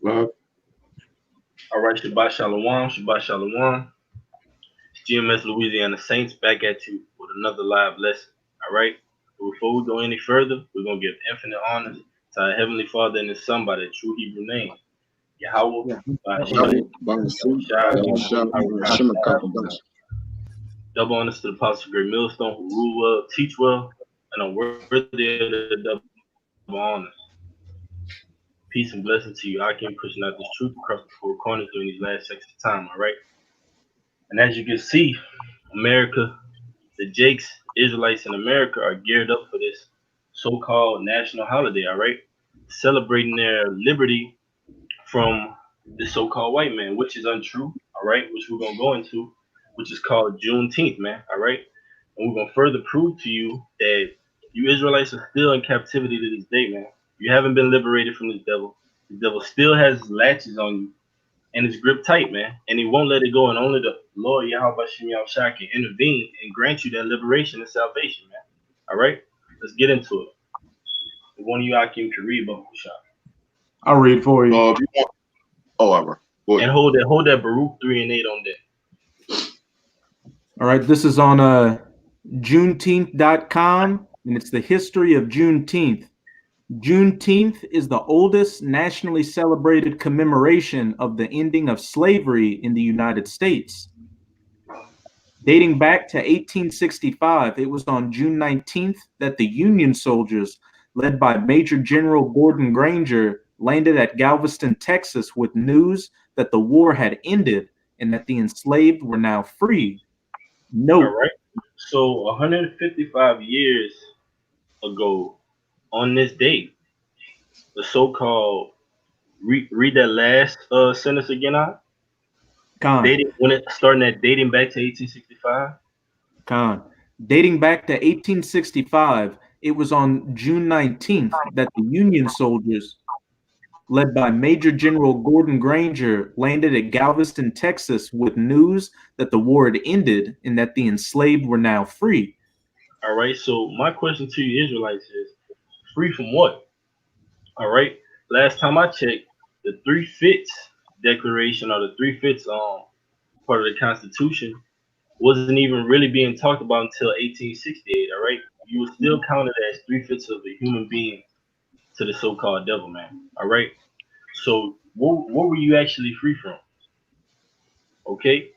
Well, All right, Shabbat Shalawam, Shabbat Shalawam. It's GMS Louisiana Saints back at you with another live lesson. All right. But before we go any further, we're gonna give infinite honors to our Heavenly Father and His Son by the true Hebrew name, Yahweh, Yeah. bahasham, Yahweh, bahasham, Yahawashi, Yahawashi, Yahawashi. Shema Kakadash. Double honors to the Apostle Great Millstone who rule well, teach well, and are worthy of the double honors. Peace and blessings to you. I can pushing out this truth across the four corners during these last sections of time. All right. And as you can see, America, the Jakes, Israelites in America are geared up for this so-called national holiday, all right? Celebrating their liberty from the so-called white man, which is untrue, all right? Which we're gonna go into, which is called Juneteenth, man, all right? And we're gonna further prove to you that you Israelites are still in captivity to this day, man. You haven't been liberated from this devil. The devil still has his latches on you and it's gripped tight, man. And he won't let it go. And only the Lord Yahawashi can intervene and grant you that liberation and salvation, man. All right? Let's get into it. If one of you Akim can read Baruch Shah. I'll read for you. If you want, all right, go And ahead. hold that Baruch 3 and 8 on that. All right, this is on Juneteenth.com, and it's the history of Juneteenth. Juneteenth is the oldest nationally celebrated commemoration of the ending of slavery in the United States. Dating back to 1865, it was on June 19th that the Union soldiers, led by Major General Gordon Granger, landed at Galveston, Texas, with news that the war had ended and that the enslaved were now free. All Note, right? So 155 years ago on this date, the so-called read that last sentence again out. Khan, Dating when it starting at dating back to 1865. Khan. Dating back to 1865, it was on June 19th that the Union soldiers, led by Major General Gordon Granger, landed at Galveston, Texas, with news that the war had ended and that the enslaved were now free. All right. So my question to you Israelites is free from what? All right. Last time I checked, the three fifths declaration or the three fifths part of the Constitution wasn't even really being talked about until 1868. All right. You were still counted as three fifths of a human being to the so-called devil man. All right. So what were you actually free from? Okay.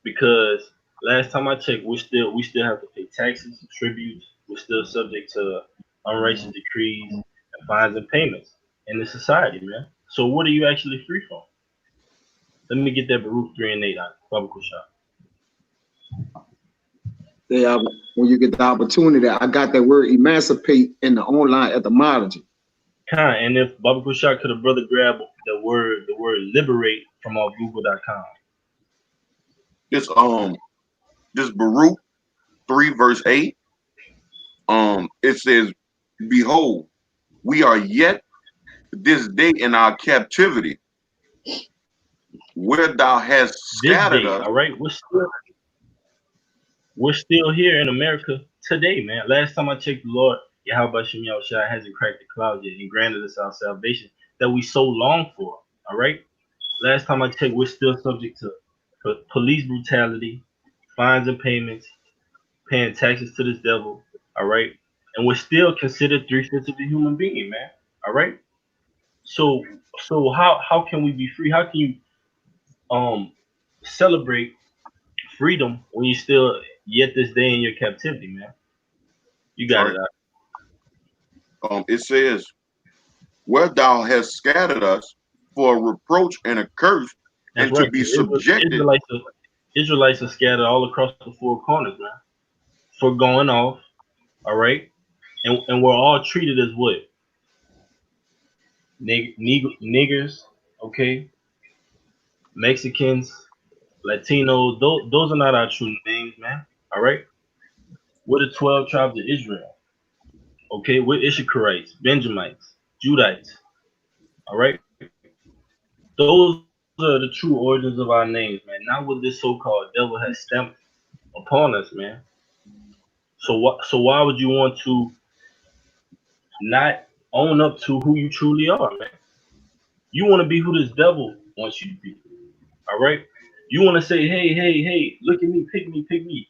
Because last time I checked, we still have to pay taxes, tributes. We're still subject to unrighteous decrees and fines and payments in the society, man. So what are you actually free from? Let me get that Baruch 3 and 8 out. Baba Kushah. Yeah, when you get the opportunity, I got that word emancipate in the online etymology. Khan, and if Baba Kushah could have brother grab the word liberate from off Google.com. This this Baruch 3 verse 8, it says, behold, we are yet this day in our captivity, where thou hast This scattered day, us. all right, we're still here in America today, man. Last time I checked, the Lord Yahawashi hasn't cracked the clouds yet and granted us our salvation that we so long for. All right. Last time I checked, we're still subject to police brutality, fines and payments, paying taxes to this devil. All right. And we're still considered three fifths of a human being, man. All right. So how can we be free? How can you um celebrate freedom when you still yet this day in your captivity, man? You got it. Right. It says, where thou hast scattered us for a reproach and a curse, That's and to right. be subjected. Israelites are scattered all across the four corners, man, for going off. All right, and we're all treated as what niggers, okay, Mexicans, Latinos. Those are not our true names, man. All right, we're the 12 tribes of Israel. Okay, we're Issacharites, Benjamites, Judites. All right, those are the true origins of our names, man. Not what this so-called devil has stamped upon us, man. So why would you want to not own up to who you truly are, man? You want to be who this devil wants you to be. All right. You want to say, hey, hey, hey, look at me, pick me, pick me.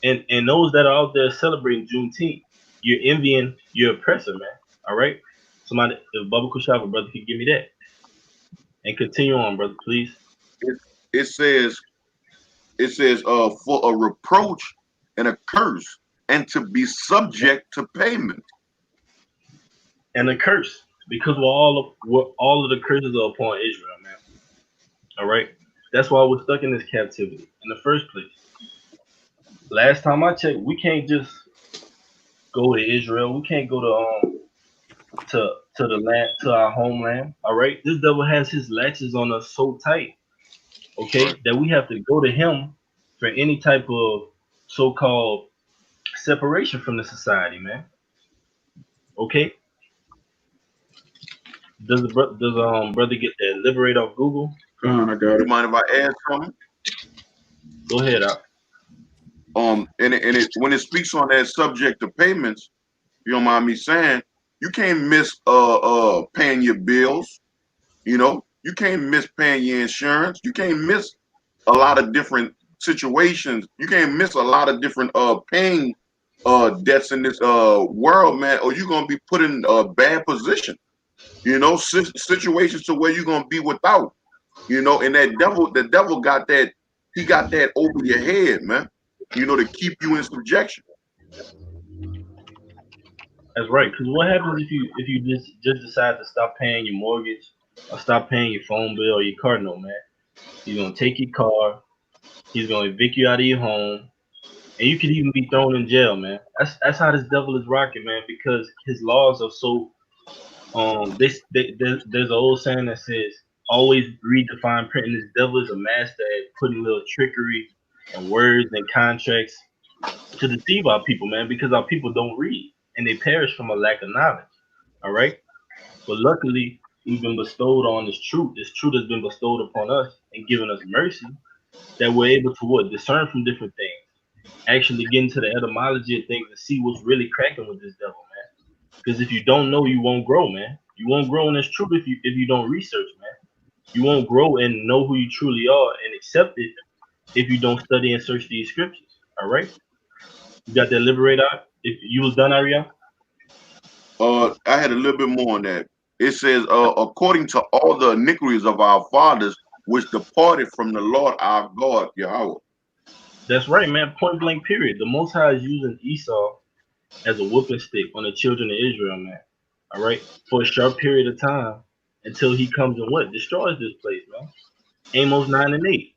And those that are out there celebrating Juneteenth, you're envying your oppressor, man. All right. Somebody, if Bubba Kushava, brother, can give me that. And continue on, brother, please. It says, for a reproach and a curse, and to be subject to payment. And a curse, because all of the curses are upon Israel, man. All right. That's why we're stuck in this captivity in the first place. Last time I checked, we can't just go to Israel. We can't go to the land, to our homeland. All right. This devil has his latches on us so tight, okay, that we have to go to him for any type of so-called separation from the society, man. Okay. Does brother get that liberate off Google? I got You it. mind if I add something? Go ahead, out. And when it speaks on that subject to payments, you don't mind me saying, you can't miss paying your bills. You know, you can't miss paying your insurance. You can't miss a lot of different situations. You can't miss a lot of different paying debts in this world, man, or you're gonna be put in a bad position. You know, situations to where you're gonna be without. You know, and the devil got that. He got that over your head, man. You know, to keep you in subjection. That's right. Because what happens if you just decide to stop paying your mortgage or stop paying your phone bill or your car note, man? He's gonna take your car. He's gonna evict you out of your home, and you could even be thrown in jail, man. That's how this devil is rocking, man. Because his laws are so there's an old saying that says always read the fine print, and this devil is a master at putting little trickery and words and contracts to deceive our people, man, because our people don't read and they perish from a lack of knowledge. All right. But luckily, we've been bestowed on this truth. This truth has been bestowed upon us and given us mercy that we're able to what? Discern from different things. Actually get into the etymology of things and see what's really cracking with this devil, man. Because if you don't know, you won't grow, man. You won't grow in this truth if you don't research, man. You won't grow and know who you truly are and accept it if you don't study and search these scriptures. All right. You got that liberator? If you was done, Aria? I had a little bit more on that. It says, according to all the iniquities of our fathers, which departed from the Lord our God, Yahawashi. That's right, man. Point blank, period. The Most High is using Esau as a whooping stick on the children of Israel, man. All right, for a short period of time until he comes and what destroys this place, man. Amos 9:8.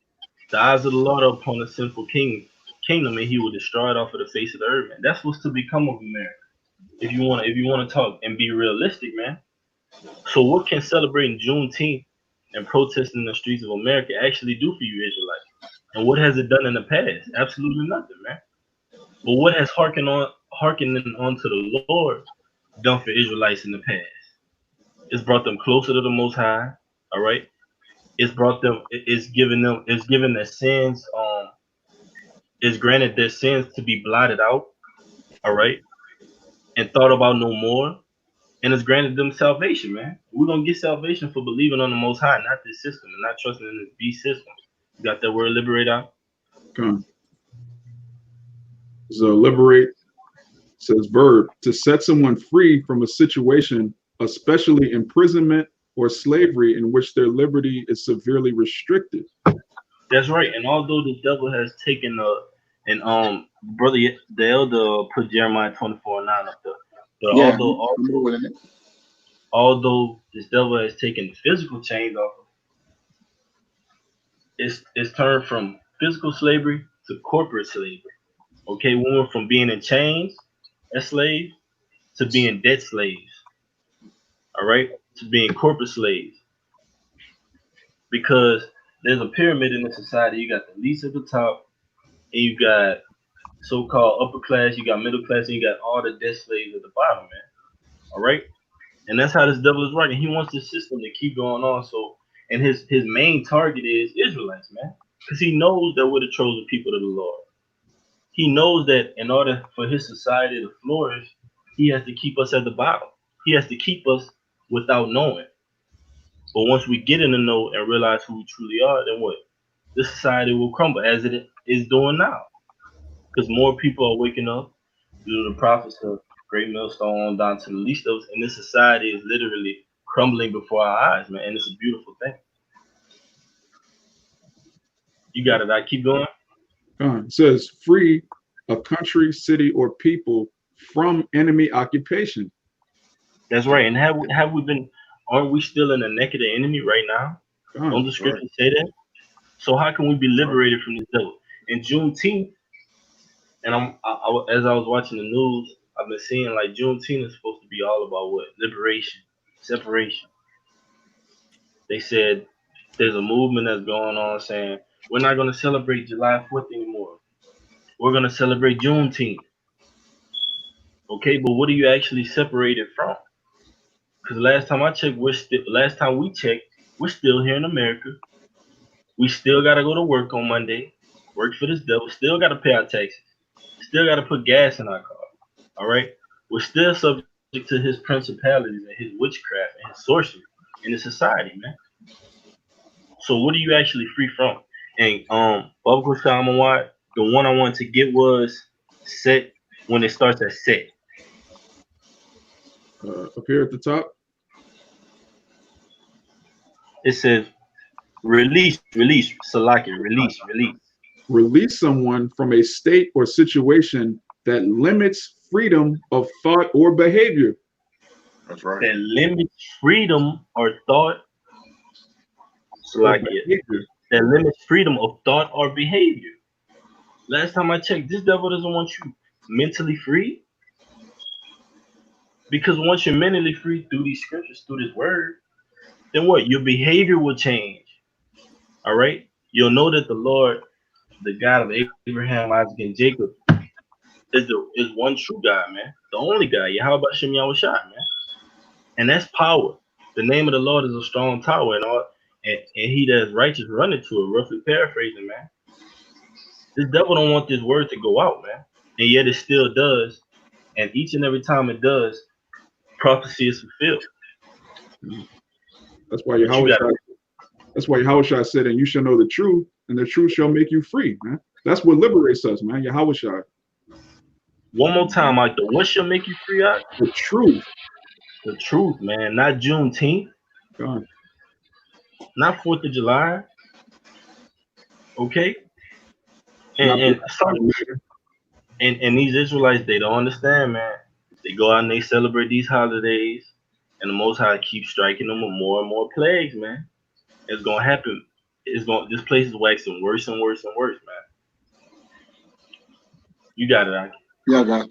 The eyes of the Lord are upon a sinful kingdom, and he will destroy it off of the face of the earth, man. That's what's to become of America. If you want to talk and be realistic, man. So what can celebrating Juneteenth and protesting in the streets of America actually do for you, Israelites? And what has it done in the past? Absolutely nothing, man. But what has hearkening on to the Lord done for Israelites in the past? It's brought them closer to the Most High. All right. It's given their sins. It's granted their sins to be blotted out. All right. And thought about no more. And it's granted them salvation, man. We're gonna get salvation for believing on the Most High, not this system, and not trusting in this beast system. You got that word liberate out? Come. So liberate says verb to set someone free from a situation, especially imprisonment or slavery, in which their liberty is severely restricted. That's right. And although the devil has taken brother, the elder put Jeremiah 24:9 up there. But Yeah. although this devil has taken physical chains off, it's turned from physical slavery to corporate slavery. Okay, we went from being in chains as slaves to being debt slaves. All right, to being corporate slaves. Because there's a pyramid in the society. You got the least at the top, and you got so-called upper class, you got middle class, and you got all the debt slaves at the bottom, man. All right, and that's how this devil is working. He wants this system to keep going on. So, and his main target is Israelites, man, because he knows that we're the chosen people of the Lord. He knows that in order for his society to flourish, he has to keep us at the bottom. He has to keep us without knowing. But once we get in the know and realize who we truly are, then what? This society will crumble as it is doing now. Because more people are waking up due to the prophets of Great Millstone down to the least of us, and this society is literally crumbling before our eyes, man. And it's a beautiful thing. You got it. I keep going. It says free a country, city, or people from enemy occupation. That's right. And have we been? Aren't we still in the neck of the enemy right now? Don't the scriptures say that? So how can we be liberated from this devil? In Juneteenth, and as I was watching the news, I've been seeing like Juneteenth is supposed to be all about what? Liberation, separation. They said there's a movement that's going on saying we're not going to celebrate July 4th anymore. We're going to celebrate Juneteenth. Okay, but what are you actually separated from? Because last time we checked, we're still here in America. We still got to go to work on Monday, work for this devil, still got to pay our taxes, still got to put gas in our car. All right? We're still subject to his principalities and his witchcraft and his sorcery in the society, man. So what are you actually free from? And Bubba Shalawam, the one I wanted to get was set when it starts at set. Up here at the top. It says release, Salaki, release. Release someone from a state or situation that limits freedom of thought or behavior. That's right. That limits freedom or thought. Salaki, that limits freedom of thought or behavior. Last time I checked, this devil doesn't want you mentally free. Because once you're mentally free through these scriptures, through this word, then what? Your behavior will change. All right? You'll know that the Lord, the God of Abraham, Isaac, and Jacob, is one true God, man. The only God, Yahawashi, man. And that's power. The name of the Lord is a strong tower, and he that is righteous run into it, roughly paraphrasing, man. This devil don't want this word to go out, man. And yet it still does. And each and every time it does, prophecy is fulfilled. That's why Yahawashi said, and you shall know the truth, and the truth shall make you free, man. That's what liberates us, man. Yahawashi. One more time, Mike. What shall make you free, out? The truth. The truth, man. Not Juneteenth. God. Not 4th of July. Okay? And these Israelites, they don't understand, man. They go out and they celebrate these holidays, and the Most High keeps striking them with more and more plagues, man. It's gonna happen. This place is waxing worse and worse and worse, man. You got it, Aki. Yeah, I got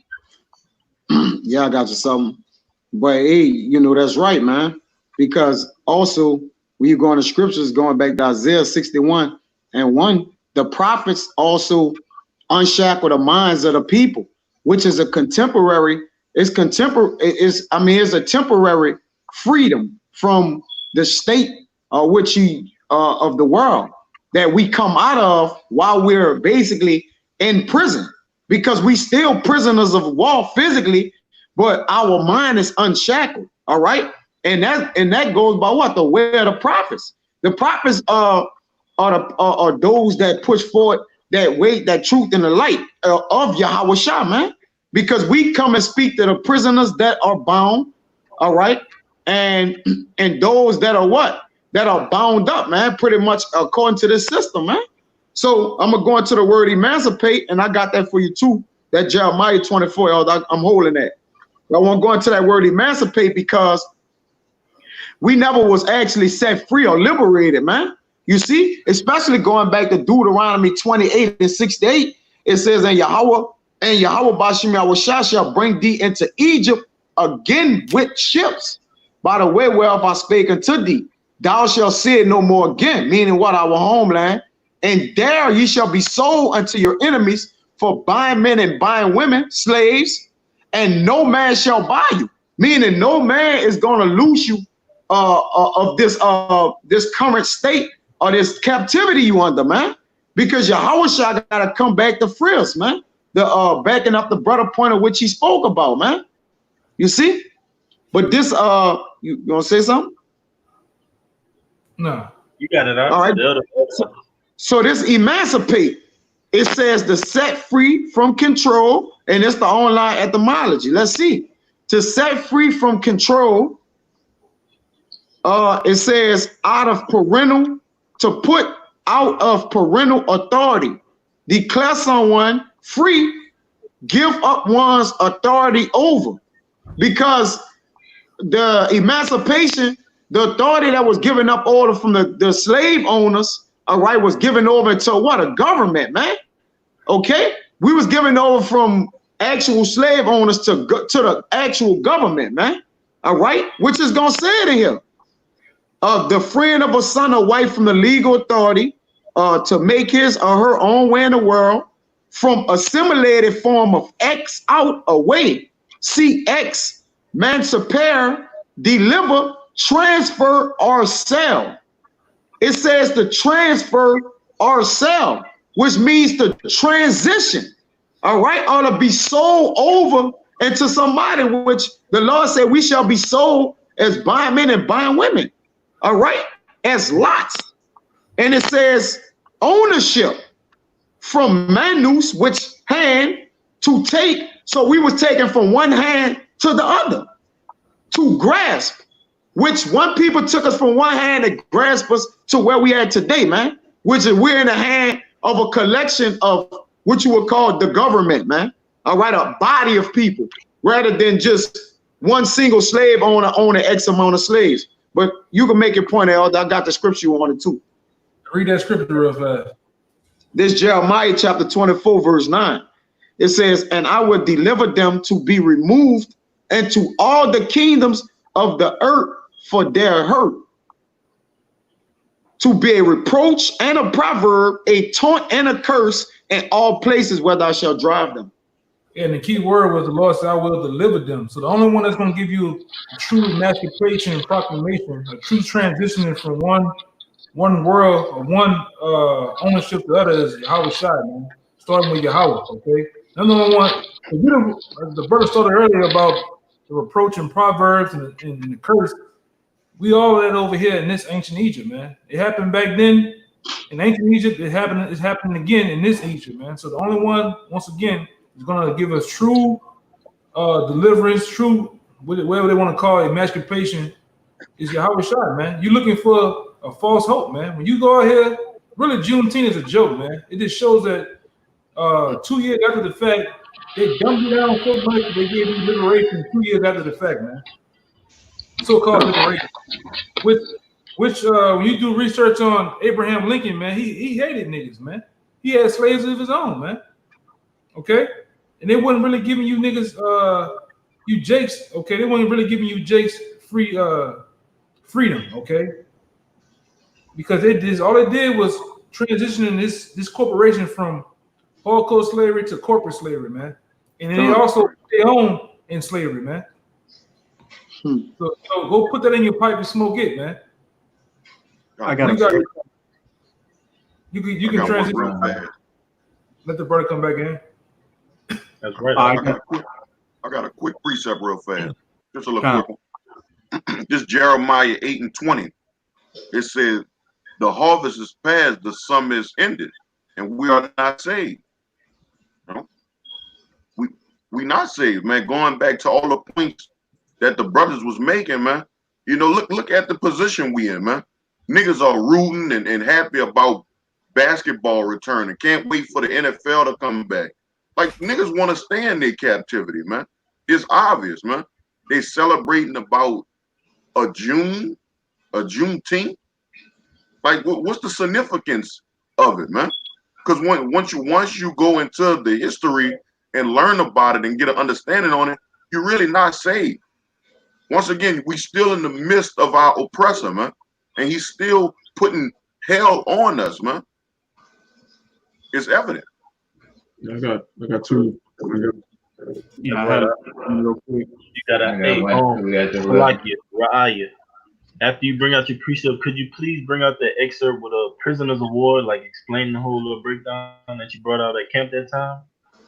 yeah, I got you something. But hey, you know, that's right, man. Because also when you go in the scriptures, going back to Isaiah 61:1, the prophets also unshackle the minds of the people, which is a contemporary. It's a temporary freedom from the state of the world that we come out of while we're basically in prison, because we still prisoners of war physically, but our mind is unshackled. All right, and that goes by what? The way of the prophets. The prophets are those that push forward that way, that truth and the light of Yahawashi, man. Because we come and speak to the prisoners that are bound, all right, and those that are what? That are bound up, man, pretty much according to this system, man. So I'm gonna go into the word emancipate, and I got that for you too. That Jeremiah 24, I'm holding that. I want to go into that word emancipate because we never was actually set free or liberated, man. You see, especially going back to Deuteronomy 28:68, it says, and Yahweh Bashim Yahawashi shall bring thee into Egypt again with ships, by the way whereof I spake unto thee. Thou shalt see it no more again, meaning what? Our homeland. And there ye shall be sold unto your enemies for buying men and buying women, slaves, and no man shall buy you. Meaning no man is going to loose you of this current state or this captivity you under, man. Because Yahawashi got to come back to free us, man. The backing up the brother point of which he spoke about, man. You see? But this, you want to say something? No. You got it out. All right. So this emancipate, it says to set free from control, and it's the online etymology. Let's see. To set free from control, it says out of parental, to put out of parental authority, declare someone free, give up one's authority over. Because the emancipation, the authority that was given up over from the slave owners, all right, was given over to what? A government, man. Okay? We was given over from actual slave owners to the actual government, man. All right? Which is going to say it in here. The freeing of a son or wife from the legal authority to make his or her own way in the world, from assimilated form of X out away. See X, emancipare, deliver, transfer, or sell. It says to transfer or sell, which means to transition, all right, or to be sold over into somebody, which the Lord said we shall be sold as buying men and buying women, all right, as lots. And it says ownership from manus, which hand, to take. So we was taken from one hand to the other, to grasp, which one people took us from one hand and grasp us to where we are today, man, which is we're in the hand of a collection of what you would call the government, man. All right, a body of people, rather than just one single slave owner owning X amount of slaves. But you can make your point, Elder. I got the scripture on it too. Read that scripture real fast. This Jeremiah chapter 24, verse 9. It says, and I will deliver them to be removed into all the kingdoms of the earth for their hurt, to be a reproach and a proverb, a taunt and a curse in all places where thou shalt drive them. And the key word was the Lord said, I will deliver them. So the only one that's going to give you a true emancipation and proclamation, a true transitioning from one world or one ownership to the other is Yahawashi, man. Starting with Yahawash, okay? Another one, the brother started earlier about the reproach and proverbs and the curse. We all that over here in this ancient Egypt, man. It happened back then in ancient Egypt. It's happening again in this Egypt, man. So the only one, once again, is going to give us true deliverance, true whatever they want to call it, emancipation, is Yahawashi, man. You're looking for a false hope, man. When you go out here, really Juneteenth is a joke, man. It just shows that 2 years after the fact, they dumped it down so much that they gave you liberation 2 years after the fact, man. So-called liberation. Which when you do research on Abraham Lincoln, man, he hated niggas, man. He had slaves of his own, man. Okay? And they wasn't really giving you niggas, you jakes, okay? They wasn't really giving you jakes freedom, okay? Because all they did was transitioning this corporation from hardcore slavery to corporate slavery, man. And they also they own in slavery, man. So go put that in your pipe and smoke it, man. I got you can transition. Let the brother come back in. That's right. I got a quick precept real fast. Just a little quick one. This Jeremiah 8:20. It says, the harvest is past, the summer is ended, and we are not saved. You know? We not saved, man. Going back to all the points that the brothers was making, man. You know, look at the position we in, man. Niggas are rooting and happy about basketball returning. Can't wait for the NFL to come back. Like, niggas want to stay in their captivity, man. It's obvious, man. They celebrating about a Juneteenth. Like, what's the significance of it, man? Because once you go into the history and learn about it and get an understanding on it, you're really not saved. Once again, we still in the midst of our oppressor, man, and he's still putting hell on us, man. It's evident. I got two. Yeah, I had it real quick. You got a like it, Ra'aya. After you bring out your precept, could you please bring out the excerpt with a prisoners of war, like explaining the whole little breakdown that you brought out at camp that time?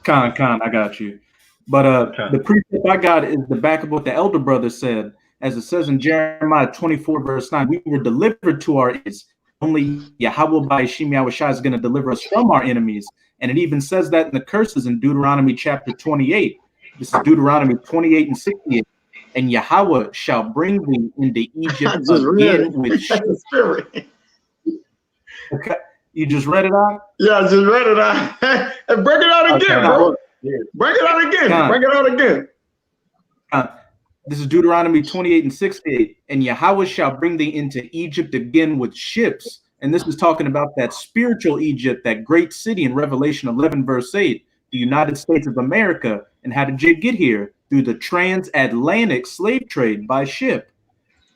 Con, I got you. But the precept I got is the back of what the elder brother said, As it says in Jeremiah 24, verse 9, we were delivered to our enemies. Only Yahawah bahasham Yahawashi is going to deliver us from our enemies. And it even says that in the curses in Deuteronomy chapter 28. This is Deuteronomy 28 and 68. And Yahawah shall bring thee into Egypt again with ships. Okay. You just read it out? Yeah, I just read it out. And break it out again, bro. Break it out again. Break it out again. This is Deuteronomy 28 and 68. And Yahawah shall bring thee into Egypt again with ships. And this is talking about that spiritual Egypt, that great city in Revelation 11, verse 8, the United States of America. And how did you get here? Through the transatlantic slave trade by ship.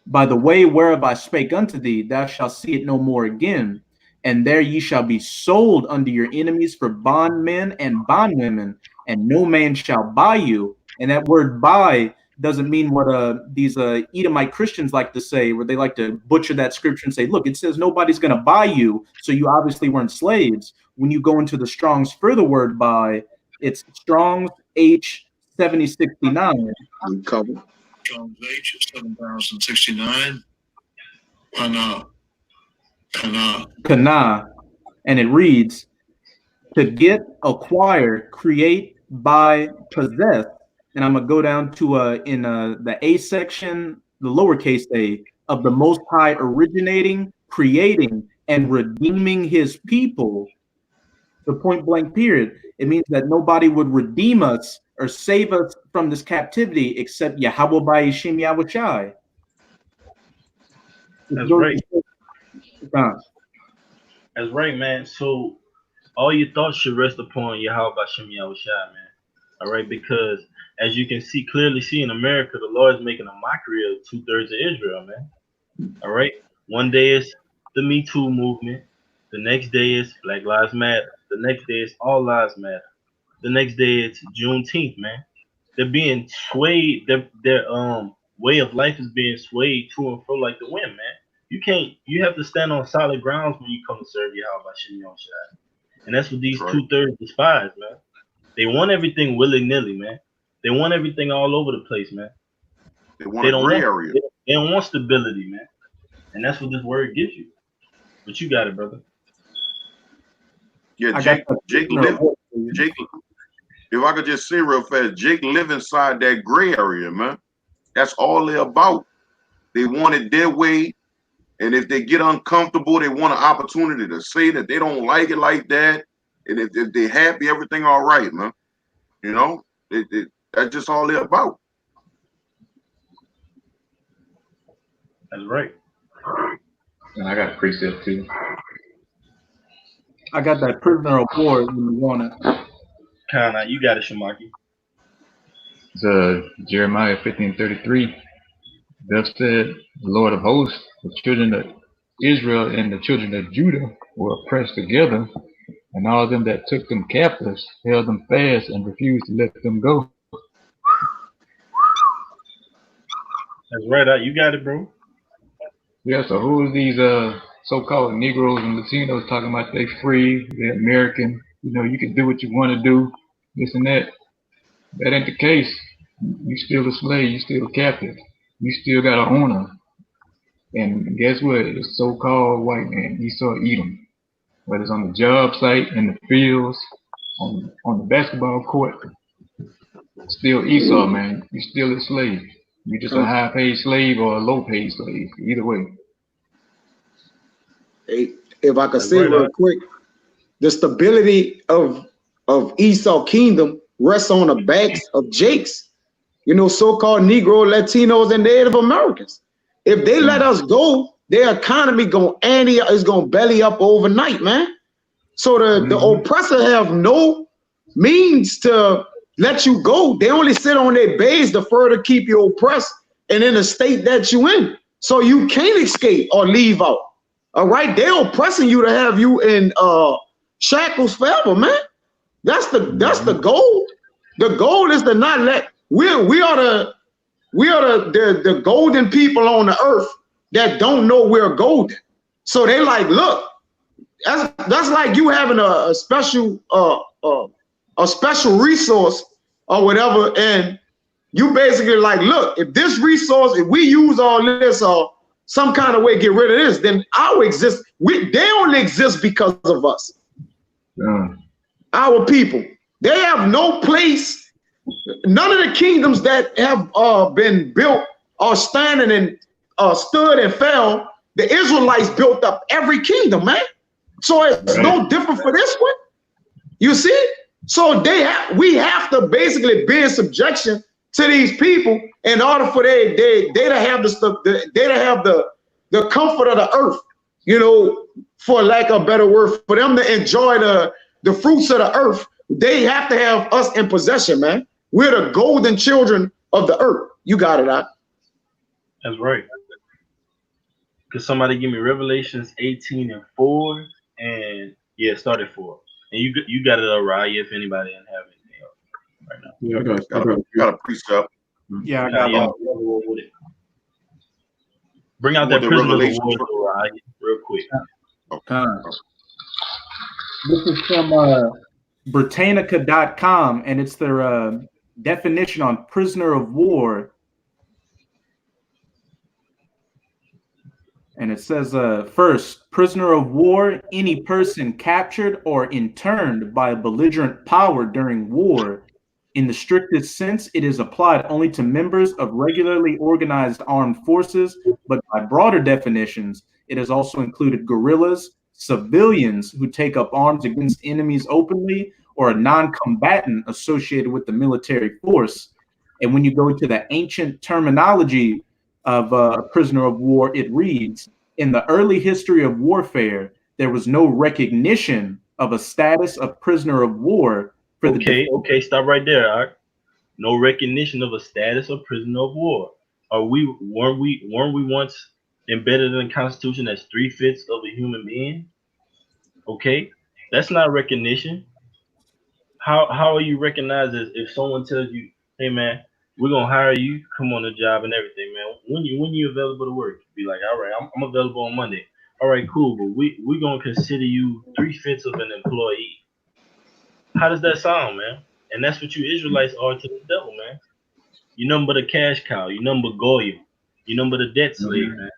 By the way whereof I spake unto thee, thou shalt see it no more again. And there ye shall be sold unto your enemies for bondmen and bondwomen, and no man shall buy you. And that word buy doesn't mean what these Edomite Christians like to say, where they like to butcher that scripture and say, look, it says nobody's going to buy you, so you obviously weren't slaves. When you go into the Strong's further word buy, it's Strong's H 7069. Uncovered. Strong's H is 7069. Kana, and it reads, to get, acquire, create, buy, possess. And I'm gonna go down to in the A section, the lowercase a, of the Most High originating, creating, and redeeming his people. The point blank period. It means that nobody would redeem us or save us from this captivity except Yahawashi bahasham Yahawashi. That's right. That's right, man. So all your thoughts should rest upon Yahawashi bahasham Yahawashi, man. All right, because as you can clearly see in America, the Lord is making a mockery of 2/3 of Israel, man. All right. One day is the Me Too movement. The next day is Black Lives Matter. The next day is All Lives Matter. The next day it's Juneteenth, man. They're being swayed. Their way of life is being swayed to and fro like the wind, man. You have to stand on solid grounds when you come to serve Yahawashi Yahawashi. And that's what these 2/3 despise, man. They want everything willy-nilly, man. They want everything all over the place, man. They want a gray area. They don't want stability, man. And that's what this word gives you. But you got it, brother. Yeah, Jake, if I could just say real fast, Jake live inside that gray area, man. That's all they're about. They want it their way. And if they get uncomfortable, they want an opportunity to say that they don't like it like that. And if they're happy, everything all right, man. You know, that's just all they're about. That's right. And I got a precept too. I got that prisoner of war when you want it. Kinda, you got it, Shamaki. It's Jeremiah 15:33. Thus said the Lord of hosts, the children of Israel and the children of Judah were oppressed together, and all of them that took them captives held them fast and refused to let them go. That's right. You got it, bro. Yeah, so who are these so-called Negroes and Latinos talking about they free, they're American, you know, you can do what you want to do, this and that. That ain't the case. You still a slave, you still a captive. You still got an owner. And guess what? The so-called white man, Esau Edom. Whether it's on the job site, in the fields, on the basketball court, still Esau, man. You still a slave. You're just a high-paid slave or a low-paid slave. Either way. Hey, if I could say real quick, the stability of Esau kingdom rests on the backs of Jake's, you know, so-called Negro, Latinos, and Native Americans. If they let us go, their economy is gonna belly up overnight, man. So the oppressor have no means to let you go. They only sit on their base to further keep you oppressed and in the state that you in. So you can't escape or leave out. All right, they're oppressing you to have you in shackles forever, man. That's the goal. The goal is to not let we are the golden people on the earth that don't know we're golden. So they like, look, that's like you having a special resource or whatever, and you basically like, look, if this resource, if we use all this or some kind of way get rid of this, then our exist. They only exist because of us. Our people. They have no place. None of the kingdoms that have been built or standing and stood and fell, the Israelites built up every kingdom, man. So it's no different for this one. You see? So we have to basically be in subjection to these people in order for they to have the stuff, they to have the comfort of the earth, you know, for lack of a better word, for them to enjoy the fruits of the earth. They have to have us in possession, man. We're the golden children of the earth. You got it, out. That's right. Could somebody give me Revelations 18:4 and yeah, start at 4. And you got it, Raya, if anybody didn't have anything else right now. Yeah, got a precept. Yeah, I got it. Bring out that prisoner of war, Raya, real quick. This is from Britannica.com, and it's their definition on prisoner of war. And it says, first, prisoner of war, any person captured or interned by a belligerent power during war. In the strictest sense, it is applied only to members of regularly organized armed forces, but by broader definitions, it has also included guerrillas, civilians who take up arms against enemies openly, or a non-combatant associated with the military force. And when you go to the ancient terminology of a prisoner of war, it reads, in the early history of warfare, there was no recognition of a status of prisoner of war for the Okay, stop right there. All right? No recognition of a status of prisoner of war. Weren't we once embedded in the Constitution as 3/5 of a human being? Okay, that's not recognition. How are you recognized as if someone tells you, hey man, we're gonna hire you, come on the job and everything, man. When you available to work, be like, all right, I'm available on Monday. All right, cool, but we gonna consider you 3/5 of an employee. How does that sound, man? And that's what you Israelites are to the devil, man. You nothing but a cash cow. You nothing but Goyim. You nothing but a debt slave, man.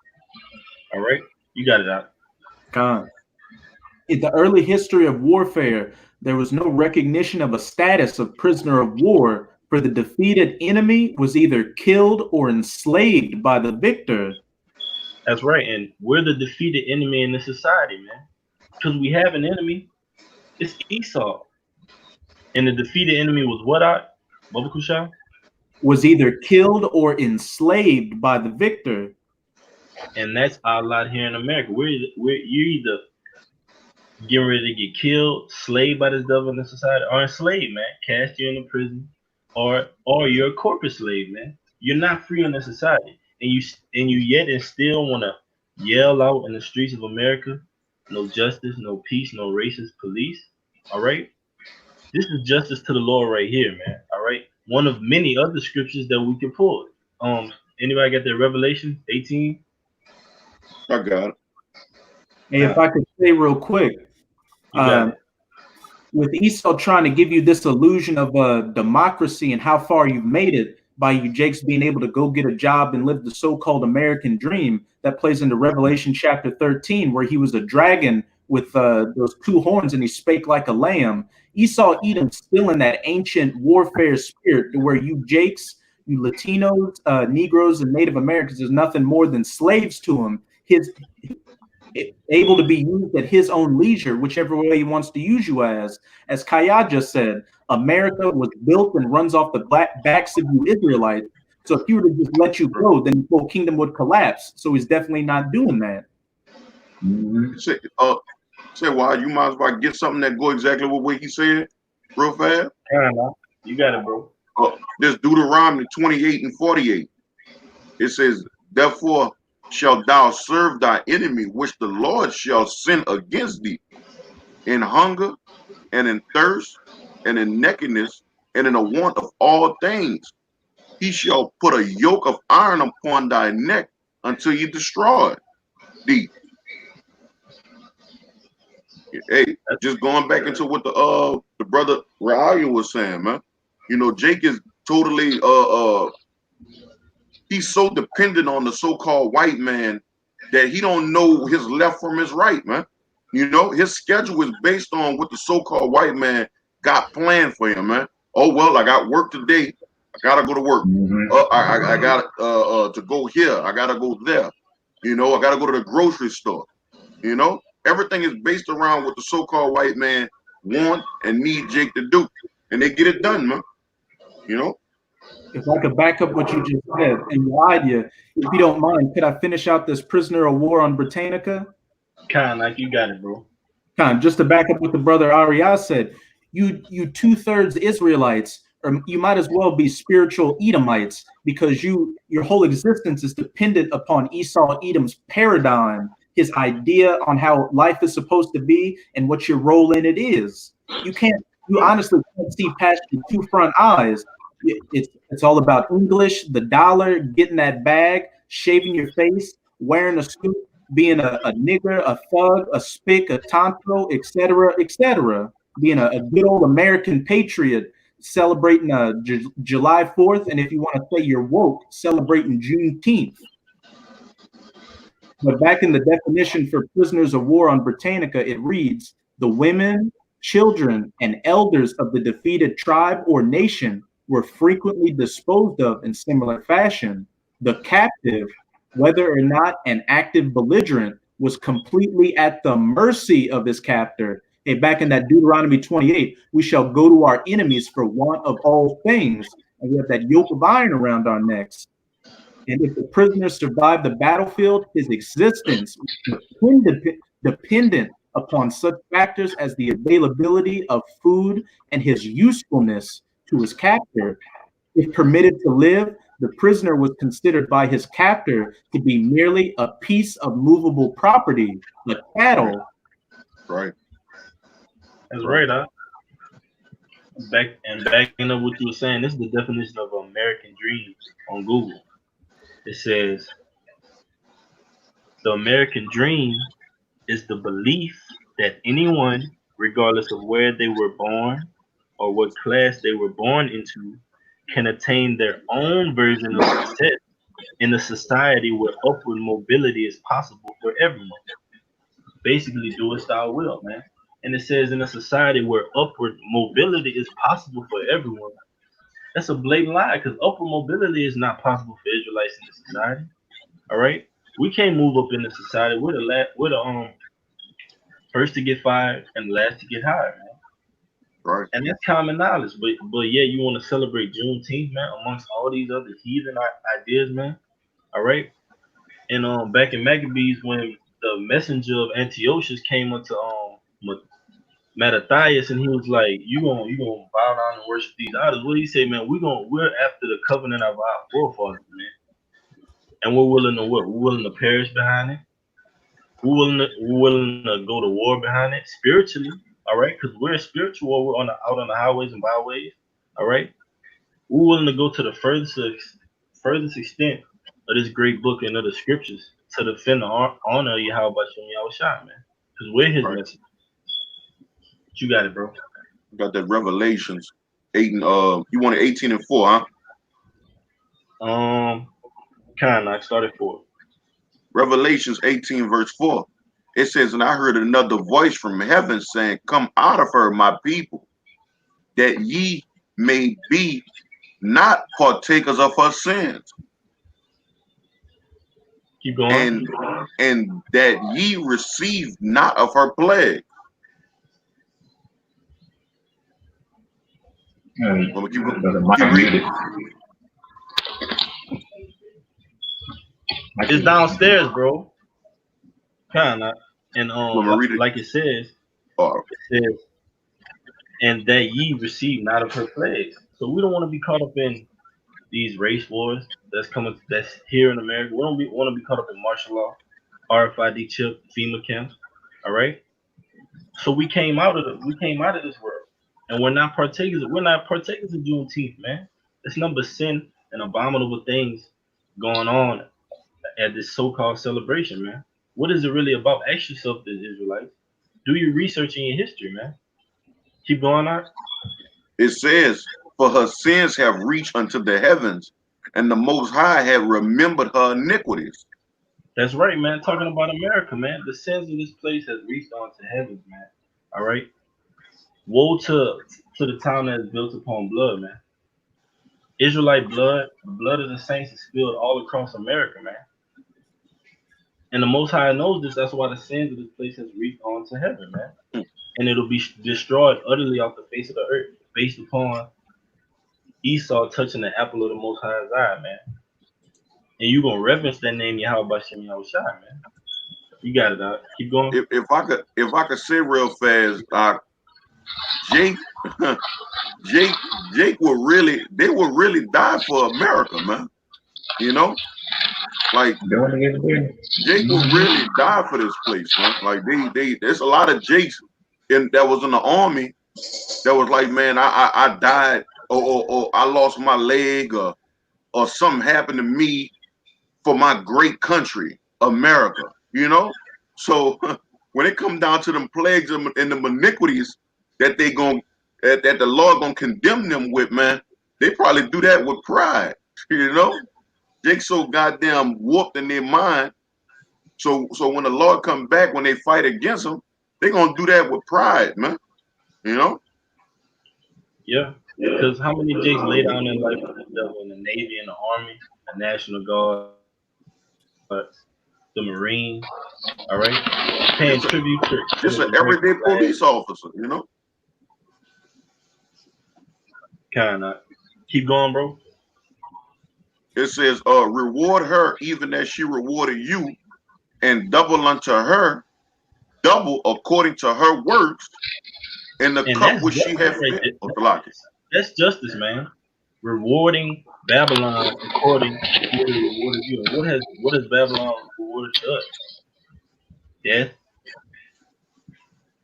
All right, you got it out. In the early history of warfare, there was no recognition of a status of prisoner of war, for the defeated enemy was either killed or enslaved by the victor. That's right, and we're the defeated enemy in this society, man. Because we have an enemy. It's Esau. And the defeated enemy was what, Baba Kusha? Was either killed or enslaved by the victor. And that's our lot here in America. You're either getting ready to get killed, slaved by this devil in the society, or enslaved, man. Cast you in the prison, or you're a corporate slave, man. You're not free in the society, and you yet and still want to yell out in the streets of America, no justice, no peace, no racist police. All right, this is justice to the Lord right here, man. All right, one of many other scriptures that we can pull. Anybody got that Revelation 18? I got it. Hey, if I could say real quick, with Esau trying to give you this illusion of democracy and how far you've made it by you Jakes being able to go get a job and live the so-called American dream, that plays into Revelation chapter 13, where he was a dragon with those 2 horns and he spake like a lamb. Esau Edom still in that ancient warfare spirit, to where you Jakes, you Latinos, Negroes, and Native Americans is nothing more than slaves to him. Able to be used at his own leisure, whichever way he wants to use you as. As Kaya just said, America was built and runs off the backs of you Israelites. So if he were to just let you go, then the whole kingdom would collapse. So he's definitely not doing that. Say why you might as well get something that go exactly with what he said, real fast. You got it, bro. This Deuteronomy 28:48. It says, therefore shalt thou serve thy enemy, which the Lord shall send against thee, in hunger and in thirst and in nakedness and in a want of all things. He shall put a yoke of iron upon thy neck until he destroy thee. Hey, just going back into what the brother Raya was saying, man. You know, Jake is totally he's so dependent on the so-called white man that he don't know his left from his right, man. You know, his schedule is based on what the so-called white man got planned for him, man. Oh, well, I got work today. I gotta go to work. I got to go here. I gotta go there. You know, I gotta go to the grocery store. You know, everything is based around what the so-called white man want and need Jake to do, and they get it done, man. You know. If I could back up what you just said, and Elijah, if you don't mind, could I finish out this prisoner of war on Britannica? Like you got it, bro. Just to back up what the brother Ariah said, you 2/3 Israelites, or you might as well be spiritual Edomites, because your whole existence is dependent upon Esau Edom's paradigm, his idea on how life is supposed to be and what your role in it is. You honestly can't see past your two front eyes. It's all about English, the dollar, getting that bag, shaving your face, wearing a suit, being a nigger, a thug, a spick, a tonto, etc., being a good old American patriot, celebrating July 4th, and if you want to say you're woke, celebrating Juneteenth. But back in the definition for prisoners of war on Britannica, it reads, the women, children, and elders of the defeated tribe or nation were frequently disposed of in similar fashion. The captive, whether or not an active belligerent, was completely at the mercy of his captor. Hey, back in that Deuteronomy 28, we shall go to our enemies for want of all things. And we have that yoke of iron around our necks. And if the prisoner survived the battlefield, his existence was dependent upon such factors as the availability of food and his usefulness to his captor. If permitted to live, the prisoner was considered by his captor to be merely a piece of movable property, like cattle. Right. That's right, huh? Backing up what you were saying, this is the definition of American dream on Google. It says, the American dream is the belief that anyone, regardless of where they were born or what class they were born into, can attain their own version of success in a society where upward mobility is possible for everyone. Basically, do as thou will, man. And it says in a society where upward mobility is possible for everyone. That's a blatant lie, because upward mobility is not possible for Israelites in the society. All right, we can't move up in the society. We're the first to get fired and the last to get hired, man. Right. And that's common knowledge. But yeah, you want to celebrate Juneteenth, man, amongst all these other heathen ideas, man. All right. And back in Maccabees, when the messenger of Antiochus came unto Mattathias, and he was like, you gonna bow down and worship these idols. What did he say, man? We're after the covenant of our forefathers, man. And we're willing to what? We're willing to perish behind it. We're willing to go to war behind it spiritually. All right, because we're spiritual. We're out on the highways and byways. All right, we're willing to go to the furthest extent of this great book and of the scriptures to defend the honor of Yahawashi and Yahawashi, man. Because we're his message. You got it, bro. You got that Revelations 8 and you wanted 18 and 4, huh? I started 4. Revelations 18 verse 4. It says, and I heard another voice from heaven saying, come out of her, my people, that ye may be not partakers of her sins. Keep going. And that ye receive not of her plague. Keep reading. It's downstairs, bro. And like it says, and that ye receive not of her plagues. So we don't want to be caught up in these race wars that's here in America. We don't want to be caught up in martial law, RFID chip, FEMA camps. All right. So we came out of this world, and we're not partakers of Juneteenth, man. It's nothing but sin and abominable things going on at this so-called celebration, man. What is it really about? Ask yourself, the Israelites. Do your research in your history, man. Keep going on. It says, for her sins have reached unto the heavens, and the Most High have remembered her iniquities. That's right, man. Talking about America, man. The sins of this place has reached on to heavens, man. All right. Woe to the town that is built upon blood, man. Israelite blood, the blood of the saints is spilled all across America, man. And the Most High knows this. That's why the sins of this place has reached on to heaven, man. And it'll be destroyed utterly off the face of the earth, based upon Esau touching the apple of the Most High's eye, man. And you gonna reference that name Yahawashi, Yahawashi, man. You got it, Doc. Keep going. If I could say real fast, Jake would really die for America, man. You know, like Jake would really die for this place, man. Like there's a lot of Jakes that was in the army that was like, man, I died or I lost my leg or something happened to me for my great country, America. You know, so when it comes down to them plagues and the iniquities that that the Lord gonna condemn them with, man, they probably do that with pride. You know, Jake's so goddamn whooped in their mind. So when the Lord come back, when they fight against him, they gonna do that with pride, man. You know? Yeah. Because how many Jakes lay down in life for the devil in the Navy, in the Army, the National Guard, the Marines, all right? Paying tribute to it's an everyday police officer, you know? Kind of. Keep going, bro. It says, reward her even as she rewarded you, and double unto her, double according to her works, in the cup which she had filled. That's justice, man. Rewarding Babylon according to what it rewarded you. And what has Babylon rewarded to us? Death,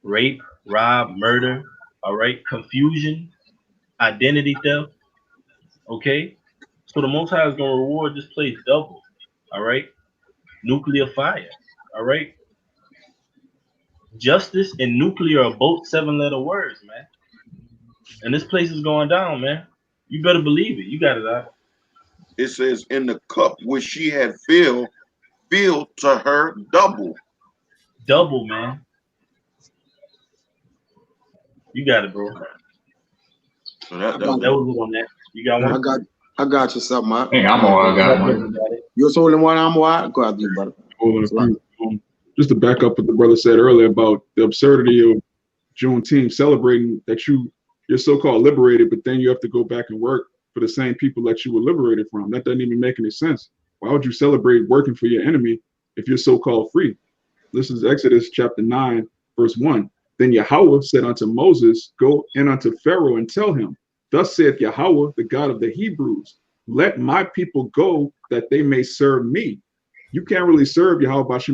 rape, rob, murder, all right, confusion, identity theft. Okay? So the Most High is gonna reward this place double. All right, nuclear fire. All right, justice and nuclear are both 7-letter words, man. And this place is going down, man. You better believe it. You got it out. It says, in the cup which she had filled to her double. Double, man. You got it, bro. So that was on that. You got one? I got you something. I got one. You're holding one. I'm one. Go ahead, brother. Just to back up what the brother said earlier about the absurdity of Juneteenth celebrating that you're so-called liberated, but then you have to go back and work for the same people that you were liberated from. That doesn't even make any sense. Why would you celebrate working for your enemy if you're so-called free? This is Exodus chapter 9, verse 1. Then Yahawah said unto Moses, go in unto Pharaoh and tell him, thus saith Yahawah, the God of the Hebrews, let my people go that they may serve me. You can't really serve Yahawashi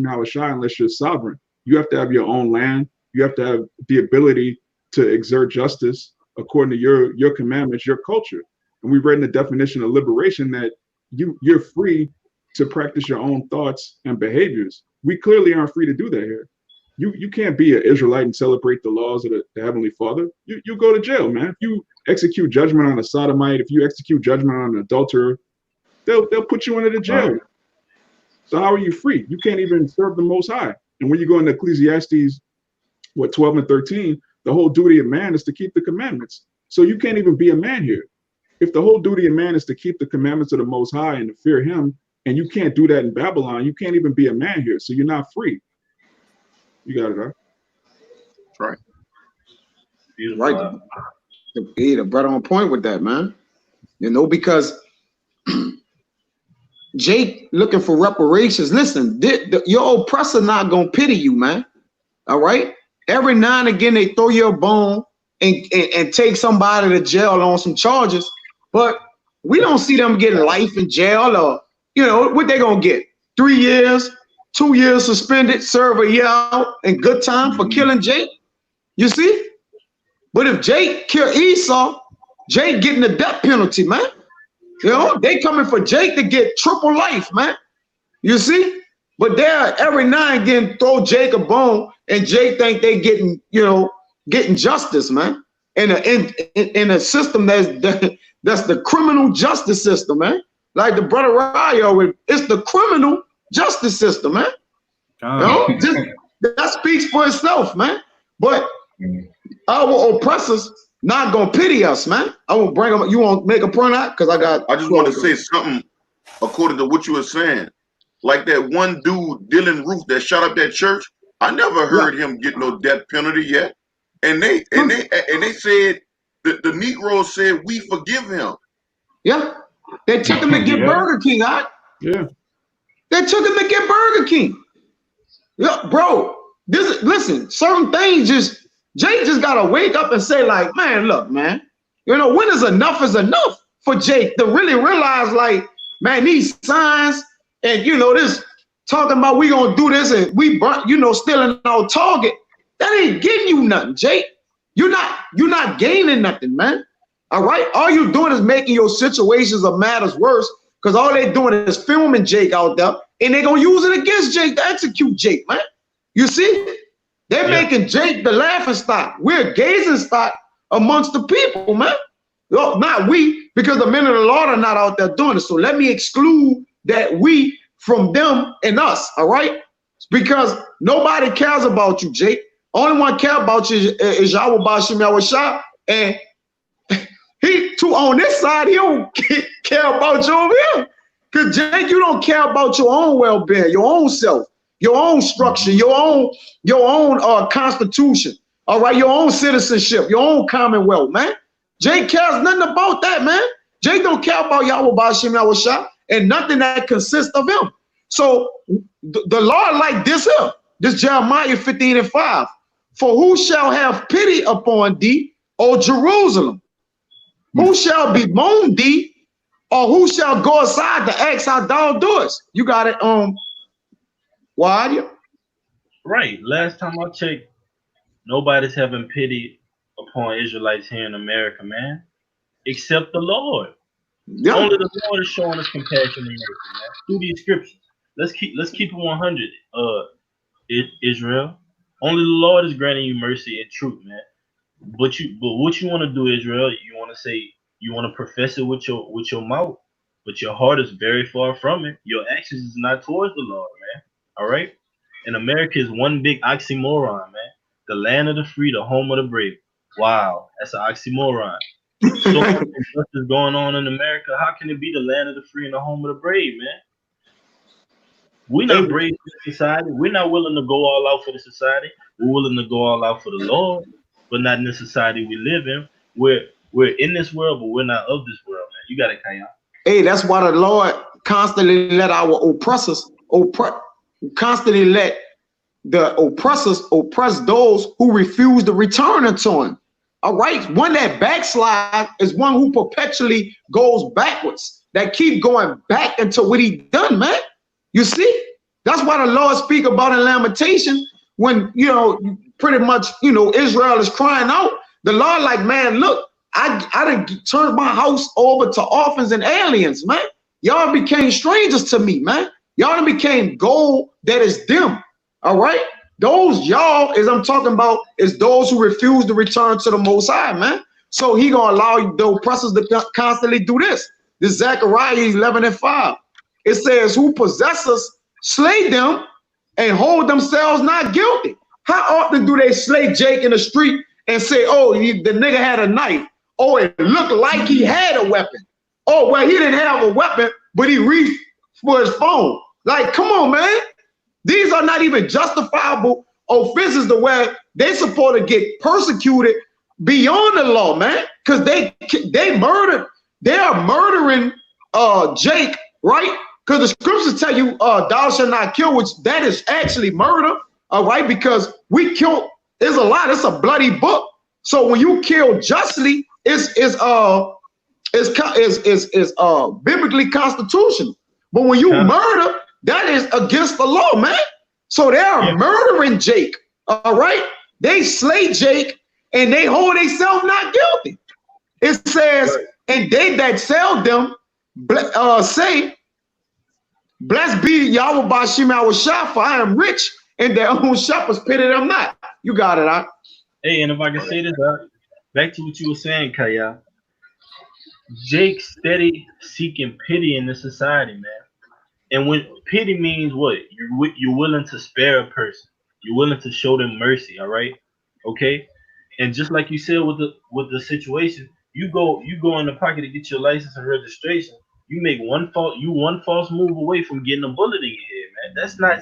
unless you're sovereign. You have to have your own land. You have to have the ability to exert justice according to your commandments, your culture. And we read in the definition of liberation that you're free to practice your own thoughts and behaviors. We clearly aren't free to do that here. You can't be an Israelite and celebrate the laws of the Heavenly Father. You go to jail, man. If you execute judgment on a sodomite, if you execute judgment on an adulterer, they'll put you into the jail. So how are you free? You can't even serve the Most High. And when you go into Ecclesiastes, 12 and 13, the whole duty of man is to keep the commandments. So you can't even be a man here. If the whole duty of man is to keep the commandments of the Most High and to fear him, and you can't do that in Babylon, you can't even be a man here. So you're not free. You got it, huh? That's right. Beautiful. Right. The brother on point with that, man. You know, because Jake looking for reparations. Listen, your oppressor not gonna pity you, man. All right. Every now and again they throw you a bone and take somebody to jail on some charges, but we don't see them getting life in jail or what they gonna get. 3 years, 2 years suspended, serve a year out, and good time for killing Jake. You see? But if Jake kill Esau, Jake getting the death penalty, man. They coming for Jake to get triple life, man. You see? But they're every now and again throw Jake a bone, and Jake think they getting, getting justice, man. in a system that's the criminal justice system, man. Like the brother Rayo, it's the criminal justice system, man. You know, that speaks for itself, man. But our oppressors not gonna pity us, man. I won't bring them. You won't make a point out because I just want to say something according to what you were saying. Like that one dude, Dylan Roof, that shot up that church. I never heard him get no death penalty yet. And they said the Negroes said we forgive him. Yeah, they took him to get Burger King, huh? Yeah, they took him to get Burger King. Yeah, bro. Listen, certain things Jake just gotta wake up and say, like, man, look, man, you know, when is enough for Jake to really realize, like, man, these signs and you know this talking about we gonna do this and we burnt, you know, stealing our target. That ain't getting you nothing, Jake. You're not gaining nothing, man. All right, all you doing is making your situations or matters worse because all they doing is filming Jake out there and they gonna use it against Jake to execute Jake, man. You see, they're making Jake the laughing stock. We're gazing stock amongst the people, man. Well, not we, because the men of the Lord are not out there doing it. So let me exclude that we from them and us, all right? Because nobody cares about you, Jake. Only one care about you is Yahawashi, and he too on this side, he don't care about you over here. Because Jake, you don't care about your own well-being, your own self, your own structure, your own constitution, all right, your own citizenship, your own commonwealth, man. Jake cares nothing about that, man. Jake don't care about Yahawashi and nothing that consists of him. So the Lord like this here, this Jeremiah 15:5. For who shall have pity upon thee, O Jerusalem? Who shall bemoan thee, or who shall go aside to ask how thou doest? You got it, Wahadia? Right. Last time I checked, nobody's having pity upon Israelites here in America, man, except the Lord. Yeah. Only the Lord is showing us compassion and mercy, man, through these scriptures. Let's keep it 100, Israel. Only the Lord is granting you mercy and truth, man. But what you want to do, Israel, you want to say, you want to profess it with your mouth, but your heart is very far from it. Your actions is not towards the Lord, man. All right? And America is one big oxymoron, man. The land of the free, the home of the brave. Wow, that's an oxymoron. So much injustice going on in America. How can it be the land of the free and the home of the brave, man? We're not brave for the society. We're not willing to go all out for the society. We're willing to go all out for the Lord, but not in the society we live in. We're in this world, but we're not of this world, man. You got it, Kaya. Hey, that's why the Lord constantly let our oppressors constantly let the oppressors oppress those who refuse to return unto him. All right, one that backslide is one who perpetually goes backwards, that keep going back into what he done, man. You see, that's why the Lord speak about in Lamentation when, you know, pretty much, you know, Israel is crying out. The Lord like, man, look, I done turned my house over to orphans and aliens, man. Y'all became strangers to me, man. Y'all done became gold that is dim, all right? Those y'all, as I'm talking about, is those who refuse to return to the Most High, man. So he gonna allow the oppressors to constantly do this. This Zechariah 11:5. It says, who possess us, slay them, and hold themselves not guilty. How often do they slay Jake in the street and say, oh, the nigga had a knife. Oh, it looked like he had a weapon. Oh, well, he didn't have a weapon, but he reached for his phone. Like, come on, man. These are not even justifiable offenses to where they're supposed to get persecuted beyond the law, man. Because they are murdering Jake, right? Because the scriptures tell you thou shalt not kill, which that is actually murder, all right? Because we kill, there's a lot, it's a bloody book. So when you kill justly, is biblically constitutional. But when you murder, that is against the law, man. So they are murdering Jake, all right? They slay Jake and they hold themselves not guilty. It says, and they that sell them say, blessed be Yahweh Bashim our shop, for I am rich, and their own shepherds pity them not. You got it, huh? Hey, and if I can say this, back to what you were saying, Kaya. Jake steady seeking pity in the society, man. And when pity means what? You're willing to spare a person. You're willing to show them mercy. All right, okay. And just like you said with the situation, you go in the pocket to get your license and registration. You make one false move away from getting a bullet in your head, man. That's not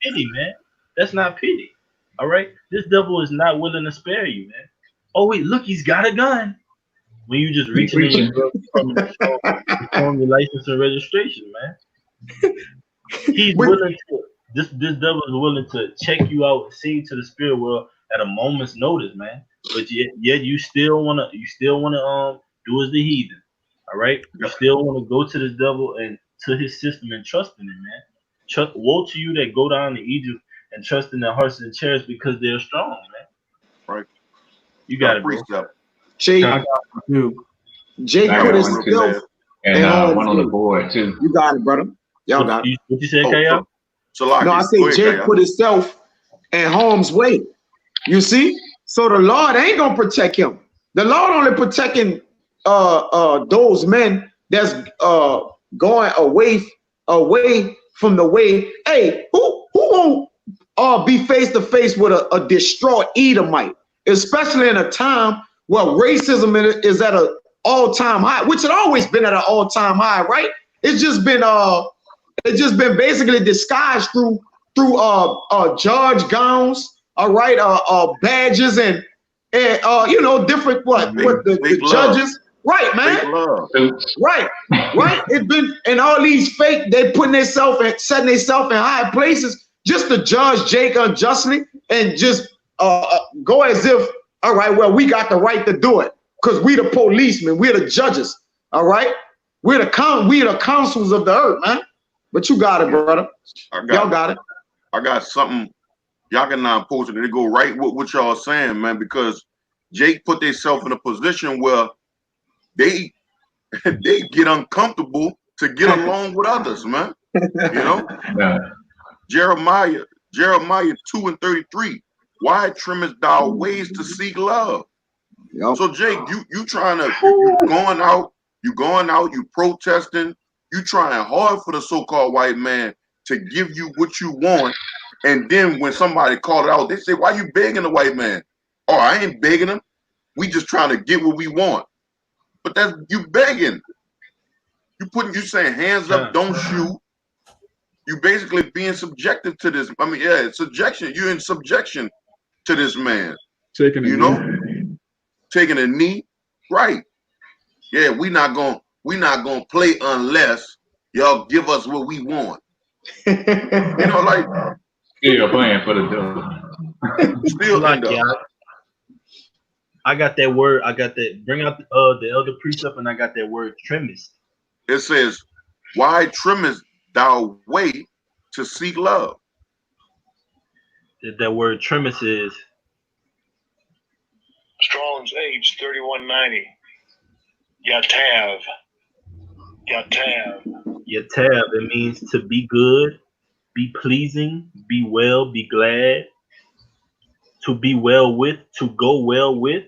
pity, man. That's not pity. All right, this devil is not willing to spare you, man. Oh wait, look, he's got a gun. When you just reaching in your glove compartment to show him your license and registration, man. He's willing to. This devil is willing to check you out and see to the spirit world at a moment's notice, man. But yet you still wanna do as the heathen. All right, you still wanna go to this devil and to his system and trust in him, man. Woe to you that go down to Egypt and trust in their horses and chariots because they're strong, man. Right. You got it, bro. Jake put himself and one on the board too. You got it, brother. Y'all got it. What you said, Kaya? No, I say Jake put himself in harm's way. You see? So the Lord ain't gonna protect him. The Lord only protecting those men that's going away from the way. Hey, who won't be face to face with a distraught Edomite, especially in a time where racism is at an all-time high, which had always been at an all-time high, right? It's just been basically disguised through judge gowns, all right, badges and different the judges, right, man, right. It's been and all these fake. They putting themselves and setting themselves in high places just to judge Jake unjustly and just go as if, all right, well, we got the right to do it because we the policemen, we're the judges, all right, we're the councils of the earth, man. But you got it, brother. Y'all got it. I got something. Y'all can now post it and it go right with what y'all saying, man, because Jake put themselves in a position where they get uncomfortable to get along with others, man. You know? Yeah. Jeremiah 2:33. Why trimmest thou ways to seek love? Yep. So Jake, you trying to you going out, you protesting, you trying hard for the so-called white man to give you what you want. And then when somebody call it out, they say, why you begging the white man? Oh, I ain't begging him. We just trying to get what we want. But that's you begging. You saying hands up, don't shoot. You basically being subjected to this. I mean, yeah, it's subjection. You're in subjection to this man. Taking a knee. Right. Yeah, we not gonna play unless y'all give us what we want. Like still playing for the devil. Still like, yeah. I got that word. I got that. Bring out the elder precept, and I got that word trimmest. It says, "Why trimmest thou way to seek love?" That word trimmest is Strong's H 3190. Yatav. Yatav. It means to be good, be pleasing, be well, be glad, to be well with, to go well with,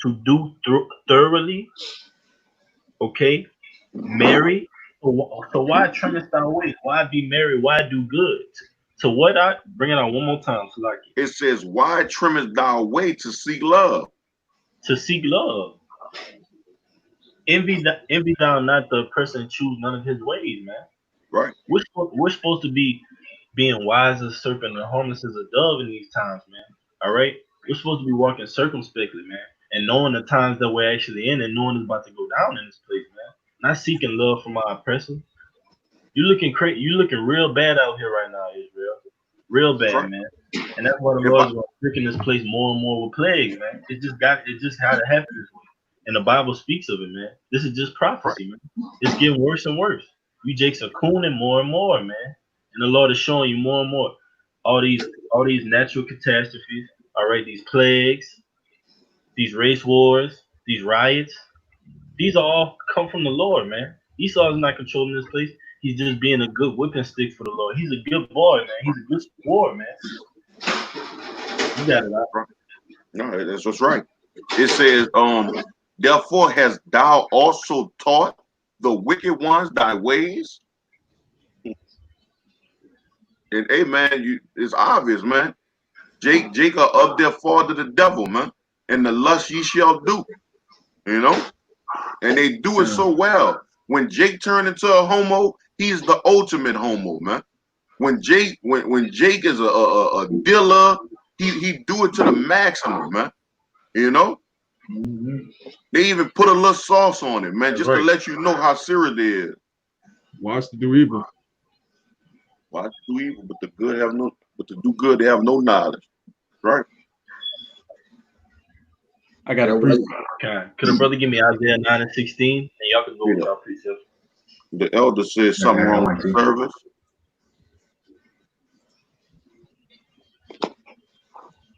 to do thoroughly. Okay, merry. So why trimmest thy ways? Why be merry? Why do good? So what? I bring it out one more time. So like it says, "Why trimmest thou way to seek love?" To seek love. Envy thou not the person choose none of his ways, man. Right. We're supposed to be being wise as a serpent and harmless as a dove in these times, man. All right. We're supposed to be walking circumspectly, man, and knowing the times that we're actually in, and knowing it's about to go down in this place, man. Not seeking love from our oppressor. You looking real bad out here right now, Israel. Real bad, right, man. And that's why the Lord is stricken this place more and more with plagues, man. It just had to happen this way. And the Bible speaks of it, man. This is just prophecy, man. It's getting worse and worse. You Jakes are cooning more and more, man. And the Lord is showing you more and more. All these natural catastrophes, all right, these plagues, these race wars, these riots, these all come from the Lord, man. Esau is not controlling this place. He's just being a good whipping stick for the Lord. He's a good boy, man. He's a good sport, man. You got it, right? No, that's what's right. It says, therefore hast thou also taught the wicked ones thy ways. And hey, man, it's obvious, man. Jake are up there for the devil, man. And the lust ye shall do, you know? And they do it so well. When Jake turned into a homo, he's the ultimate homo, man. When Jake is a dealer, he do it to the maximum, man. You know? They even put a little sauce on it, man, just to let you know how serious it is. Watch to do evil. Watch to do evil, but the do good they have no knowledge. Right? I got a precept. Could a brother give me Isaiah 9 and 16? And y'all can go with y'all precept. The elder says something wrong with the service.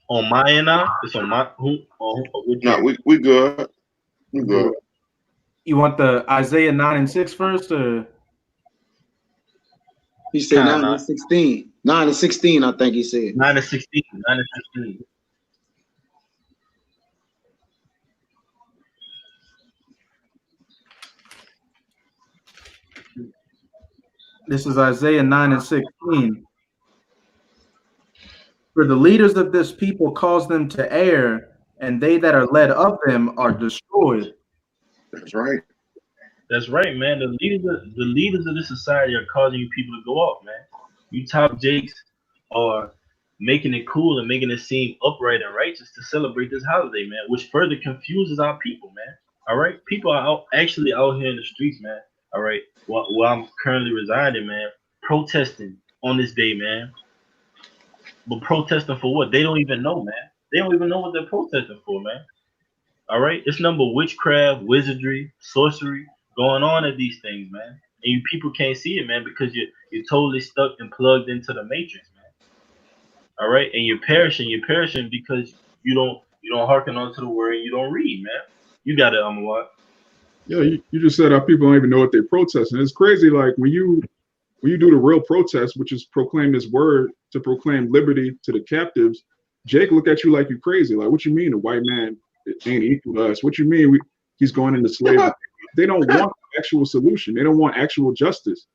On my end now? It's on my who? No, we good. We good. You want the Isaiah 9 and 6 first, or? He said 9 and 16. 9 and 16, I think he said. 9 and 16. 9 and 16. This is Isaiah 9 and 16. For the leaders of this people cause them to err, and they that are led of them are destroyed. That's right. That's right, man. The leaders of this society are causing you people to go off, man. You top Jakes are making it cool and making it seem upright and righteous to celebrate this holiday, man, which further confuses our people, man. All right? People are actually out here in the streets, man. All right? Where I'm currently residing, man, protesting on this day, man. But protesting for what? They don't even know, man. They don't even know what they're protesting for, man. All right? It's number witchcraft, wizardry, sorcery going on at these things, man. And you people can't see it, man, because you're totally stuck and plugged into the matrix, man. All right? And you're perishing because you don't hearken onto the word and you don't read, man. You got it, what? Yeah, you just said our people don't even know what they're protesting. It's crazy, like when you do the real protest, which is proclaim this word to proclaim liberty to the captives, Jake look at you like you crazy. Like, what you mean the white man ain't equal to us? What you mean he's going into slavery? They don't want actual solution. They don't want actual justice.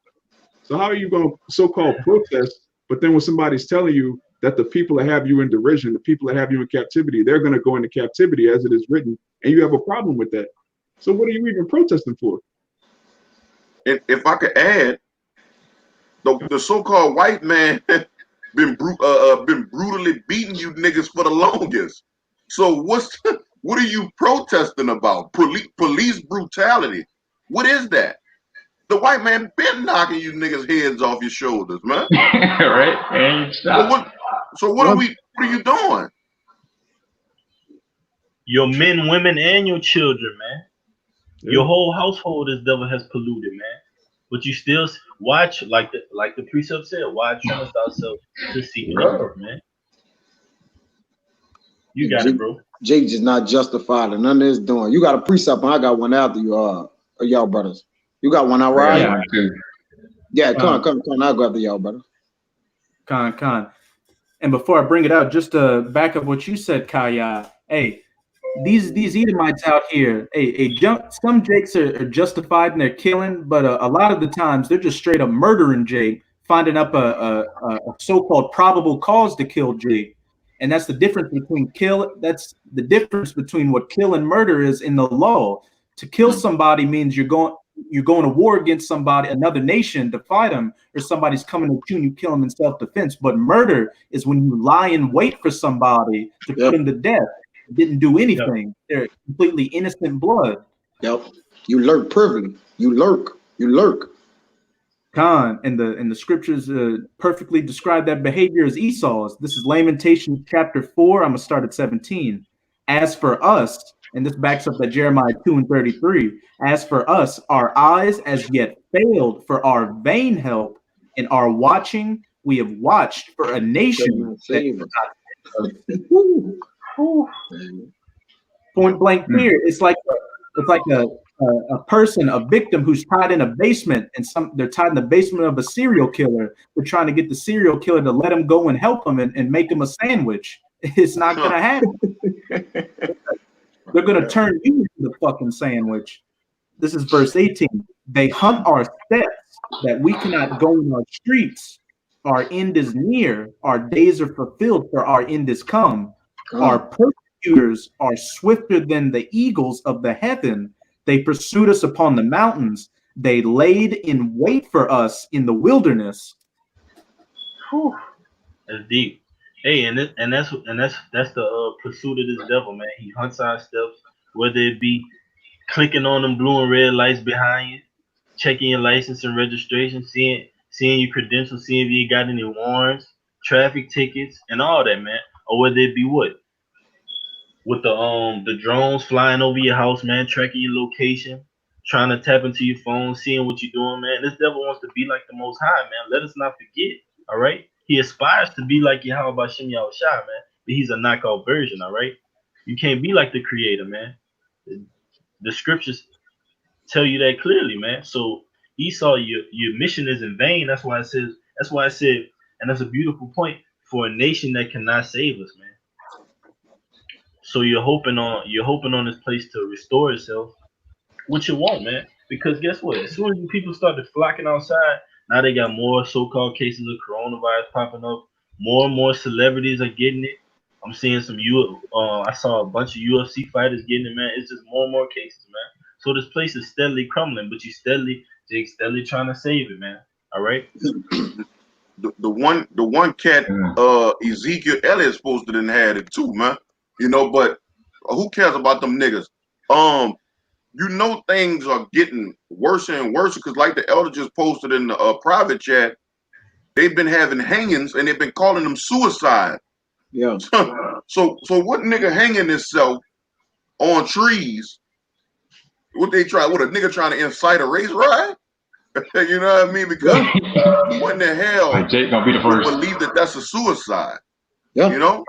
So how are you going to so-called protest, but then when somebody's telling you that the people that have you in derision, the people that have you in captivity, they're going to go into captivity as it is written, and you have a problem with that. So what are you even protesting for? If I could add, the so-called white man been brutally beating you niggas for the longest. So what are you protesting about? Police brutality. What is that? The white man been knocking you niggas heads off your shoulders, man. Right? And stop. So what are you doing? Your men, women, and your children, man. Yeah. Your whole household this devil has polluted, man. But you still watch, like the precept said, watch ourselves to seek love, man. You got it, bro. Jake just not justified in none of this doing. You got a precept, and I got one after you, y'all brothers. You got one out, right? Yeah, come on. I'll go after y'all, brother. Con. And before I bring it out, just to back up what you said, Kaya, hey, these Edomites out here, some Jakes are justified in their killing, but a lot of the times they're just straight up murdering Jake, finding up a so-called probable cause to kill Jake. And that's the difference between what kill and murder is in the law. To kill somebody means you're going to war against somebody, another nation, to fight them, or somebody's coming at you and you kill them in self-defense. But murder is when you lie in wait for somebody to put them to death. Didn't do anything. Yep. They're completely innocent blood. Yep. You lurk privily. You lurk. Khan, and the scriptures perfectly describe that behavior as Esau's. This is Lamentations chapter 4. I'm gonna start at 17. As for us, and this backs up that Jeremiah 2 and 33. As for us, our eyes as yet failed for our vain help, and our watching we have watched for a nation. Point blank fear. It's like a person, a victim who's tied in a basement, and they're tied in the basement of a serial killer. They're trying to get the serial killer to let him go and help him and make him a sandwich. It's not gonna happen. They're going to turn you into the fucking sandwich. This is verse 18. They hunt our steps that we cannot go in our streets. Our end is near. Our days are fulfilled, for our end is come. Our persecutors are swifter than the eagles of the heaven. They pursued us upon the mountains. They laid in wait for us in the wilderness. Whew. That's deep. Hey, and that's the pursuit of this devil, man. He hunts our steps, whether it be clicking on them blue and red lights behind you, checking your license and registration, seeing your credentials, seeing if you got any warrants, traffic tickets, and all that, man. Or whether it be what? With the drones flying over your house, man, tracking your location, trying to tap into your phone, seeing what you're doing, man. This devil wants to be like the Most High, man. Let us not forget, all right? He aspires to be like Yahawashi, man, but he's a knockout version, all right? You can't be like the Creator, man. The scriptures tell you that clearly, man. So Esau, your mission is in vain. That's why I said, and that's a beautiful point for a nation that cannot save us, man. So you're hoping on this place to restore itself, which it won't, man. Because guess what? As soon as people started flocking outside, now they got more so-called cases of coronavirus popping up. More and more celebrities are getting it. I'm seeing I saw a bunch of UFC fighters getting it, man. It's just more and more cases, man. So this place is steadily crumbling, but Jake's steadily trying to save it, man. All right. The one cat, Ezekiel Elliott's supposed to done had it too, man. You know, but who cares about them niggas? You know, things are getting worse and worse because, like the elder just posted in the private chat, they've been having hangings and they've been calling them suicide. Yeah. So what nigga hanging himself on trees? What a nigga trying to incite a race riot? You know what I mean? Because who in the hell Jake gonna be the first. Believe that that's a suicide? Yeah. You know?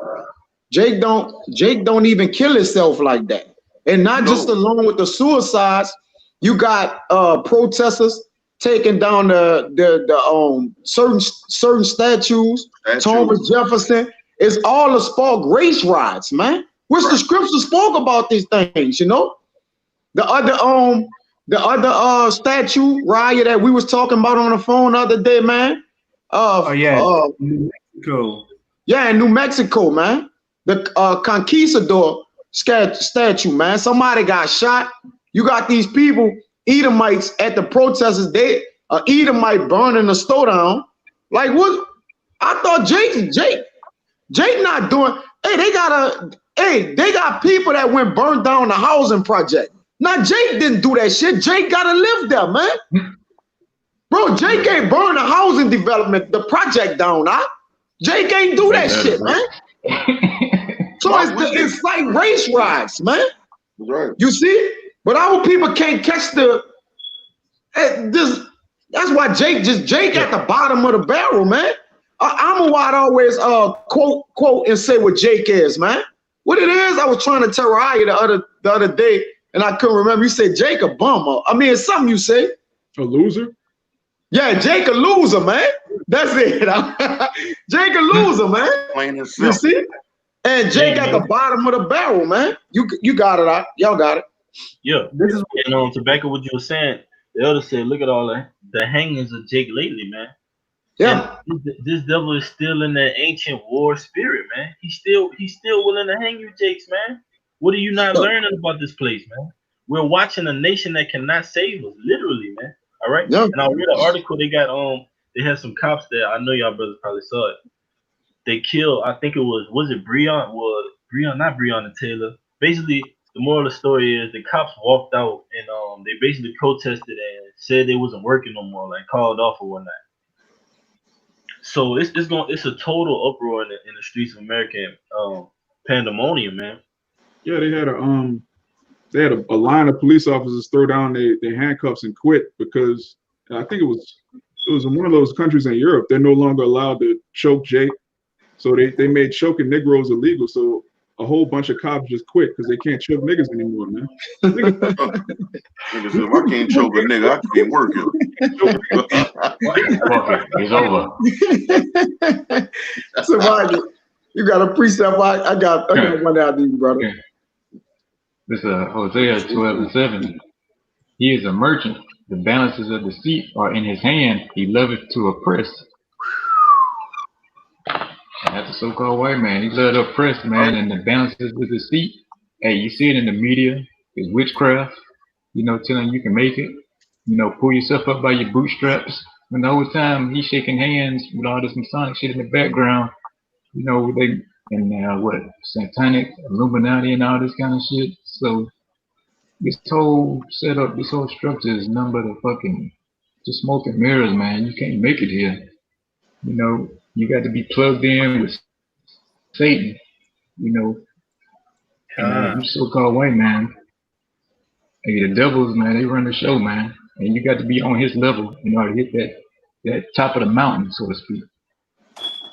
Jake don't even kill himself like that. And not just along with the suicides, you got protesters taking down the certain statues. Thomas Jefferson. It's all to spark race riots, man. Which the scripture spoke about these things, you know. The other statue riot that we was talking about on the phone the other day, man. New Mexico. Yeah, in New Mexico, man. The Conquistador statue, man. Somebody got shot. You got these people, Edomites at the protesters. They Edomite burning the store down. Like what? I thought Jake not doing. Hey, they got people that went burned down the housing project. Now Jake didn't do that shit. Jake gotta live there, man. Bro, Jake ain't burn the housing development, the project down, huh? Jake ain't do that shit, man. So it's like race riots, man. Right. You see? But our people can't catch this. That's why Jake at the bottom of the barrel, man. I'm always quote and say what Jake is, man. What it is, I was trying to tell Raya the other day, and I couldn't remember. You said Jake a bummer. I mean, it's something you say. A loser? Yeah, Jake a loser, man. That's it. Jake a loser, man. Plain and You simple. see? And Jake at the bottom of the barrel, man. You got it out. Y'all got it. Yeah. This is And to back up what you were saying, the elder said, look at all the hangings of Jake lately, man. Yeah. And this devil is still in that ancient war spirit, man. He's still willing to hang you, Jakes, man. What are you not learning about this place, man? We're watching a nation that cannot save us, literally, man. All right. Yeah. And I read an article. They got they had some cops there. I know y'all brothers probably saw it. They killed. I think it was it Breon? Not Breonna Taylor. Basically, the moral of the story is the cops walked out and they basically protested and said they wasn't working no more, like called off or whatnot. So it's a total uproar in the streets of America and pandemonium, man. Yeah, they had a line of police officers throw down their handcuffs and quit because I think it was in one of those countries in Europe. They're no longer allowed to choke Jake, so they made choking Negroes illegal. So a whole bunch of cops just quit because they can't choke niggas anymore, man. Nigga said, if I can't choke a nigga, I can't work it. It's over. So, you got a precept. I got one out of you, brother. This Hosea 12:7. He is a merchant. The balances of deceit are in his hand. He loveth to oppress. And that's a so-called white man. He loved to oppress, man, and the balances of deceit. Hey, you see it in the media. It's witchcraft. You know, telling you can make it. You know, pull yourself up by your bootstraps. And the whole time he's shaking hands with all this Masonic shit in the background. You know, they and what satanic Illuminati and all this kind of shit. So this whole setup, this whole structure is nothing but a fucking just smoke and mirrors, man. You can't make it here. You know, you got to be plugged in with Satan. You know, and you so-called white man. Hey, the devils, man, they run the show, man, and you got to be on his level in order to hit that top of the mountain, so to speak.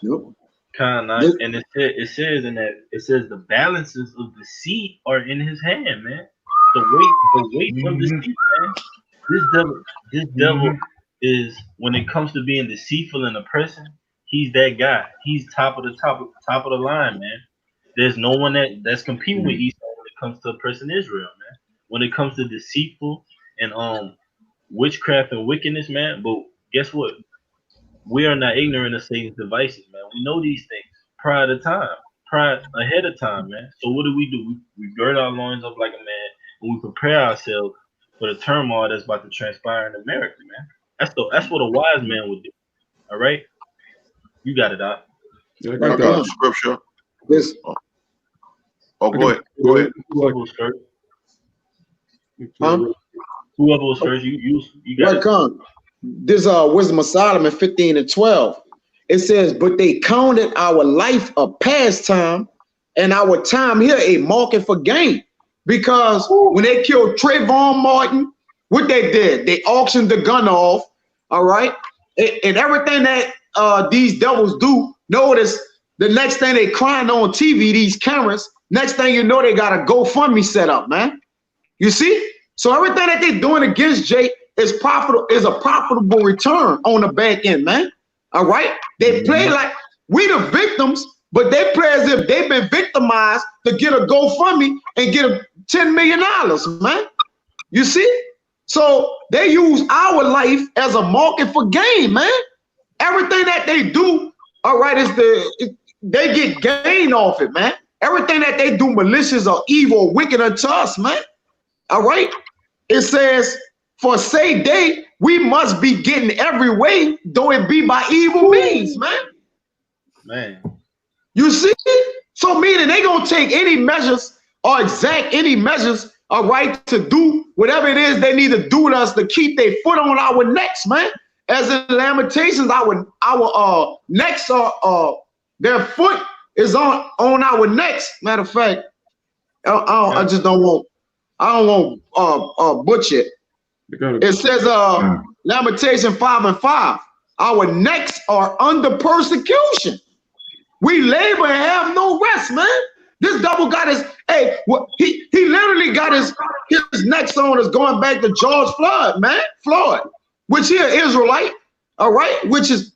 Yep. And it says the balances of the sea are in his hand, man. The weight of the sea, man. This devil is, when it comes to being deceitful and oppressing, he's that guy. He's top of the line, man. There's no one that's competing with Esau when it comes to oppressing Israel, man. When it comes to deceitful and witchcraft and wickedness, man. But guess what? We are not ignorant of Satan's devices, man. We know these things ahead of time, man. So what do? We gird our loins up like a man, and we prepare ourselves for the turmoil that's about to transpire in America, man. That's what a wise man would do. All right, you got it, Doc. Yeah, I I got got that. the scripture. This Oh, go ahead. Go ahead. Whoever was first, Huh? whoever was first, you got right, it. come. This Wisdom of Solomon 15:12. It says, but they counted our life a pastime and our time here a market for gain. Because when they killed Trayvon Martin, what they did, they auctioned the gun off, all right? And everything that these devils do, notice the next thing they crying on TV, these cameras, next thing you know, they got a GoFundMe set up, man. You see? So everything that they're doing against Jake is a profitable return on the back end, man. All right? They play like we the victims, but they play as if they've been victimized to get a GoFundMe and get $10 million, man. You see? So they use our life as a market for gain, man. Everything that they do, all right, they get gain off it, man. Everything that they do malicious or evil or wicked unto us, man. All right? It says, for say they, we must be getting every way, though it be by evil means, man. Man. You see? So meaning they gonna take any measures or exact any measures, all right, to do whatever it is they need to do with us to keep their foot on our necks, man. As in Lamentations, our necks are their foot is on our necks. Matter of fact, I don't want butcher it. It says Lamentation 5:5. Our necks are under persecution. We labor and have no rest, man. This double got his, he literally got his necks on us going back to George Floyd, man. Floyd, which he an Israelite, all right, which is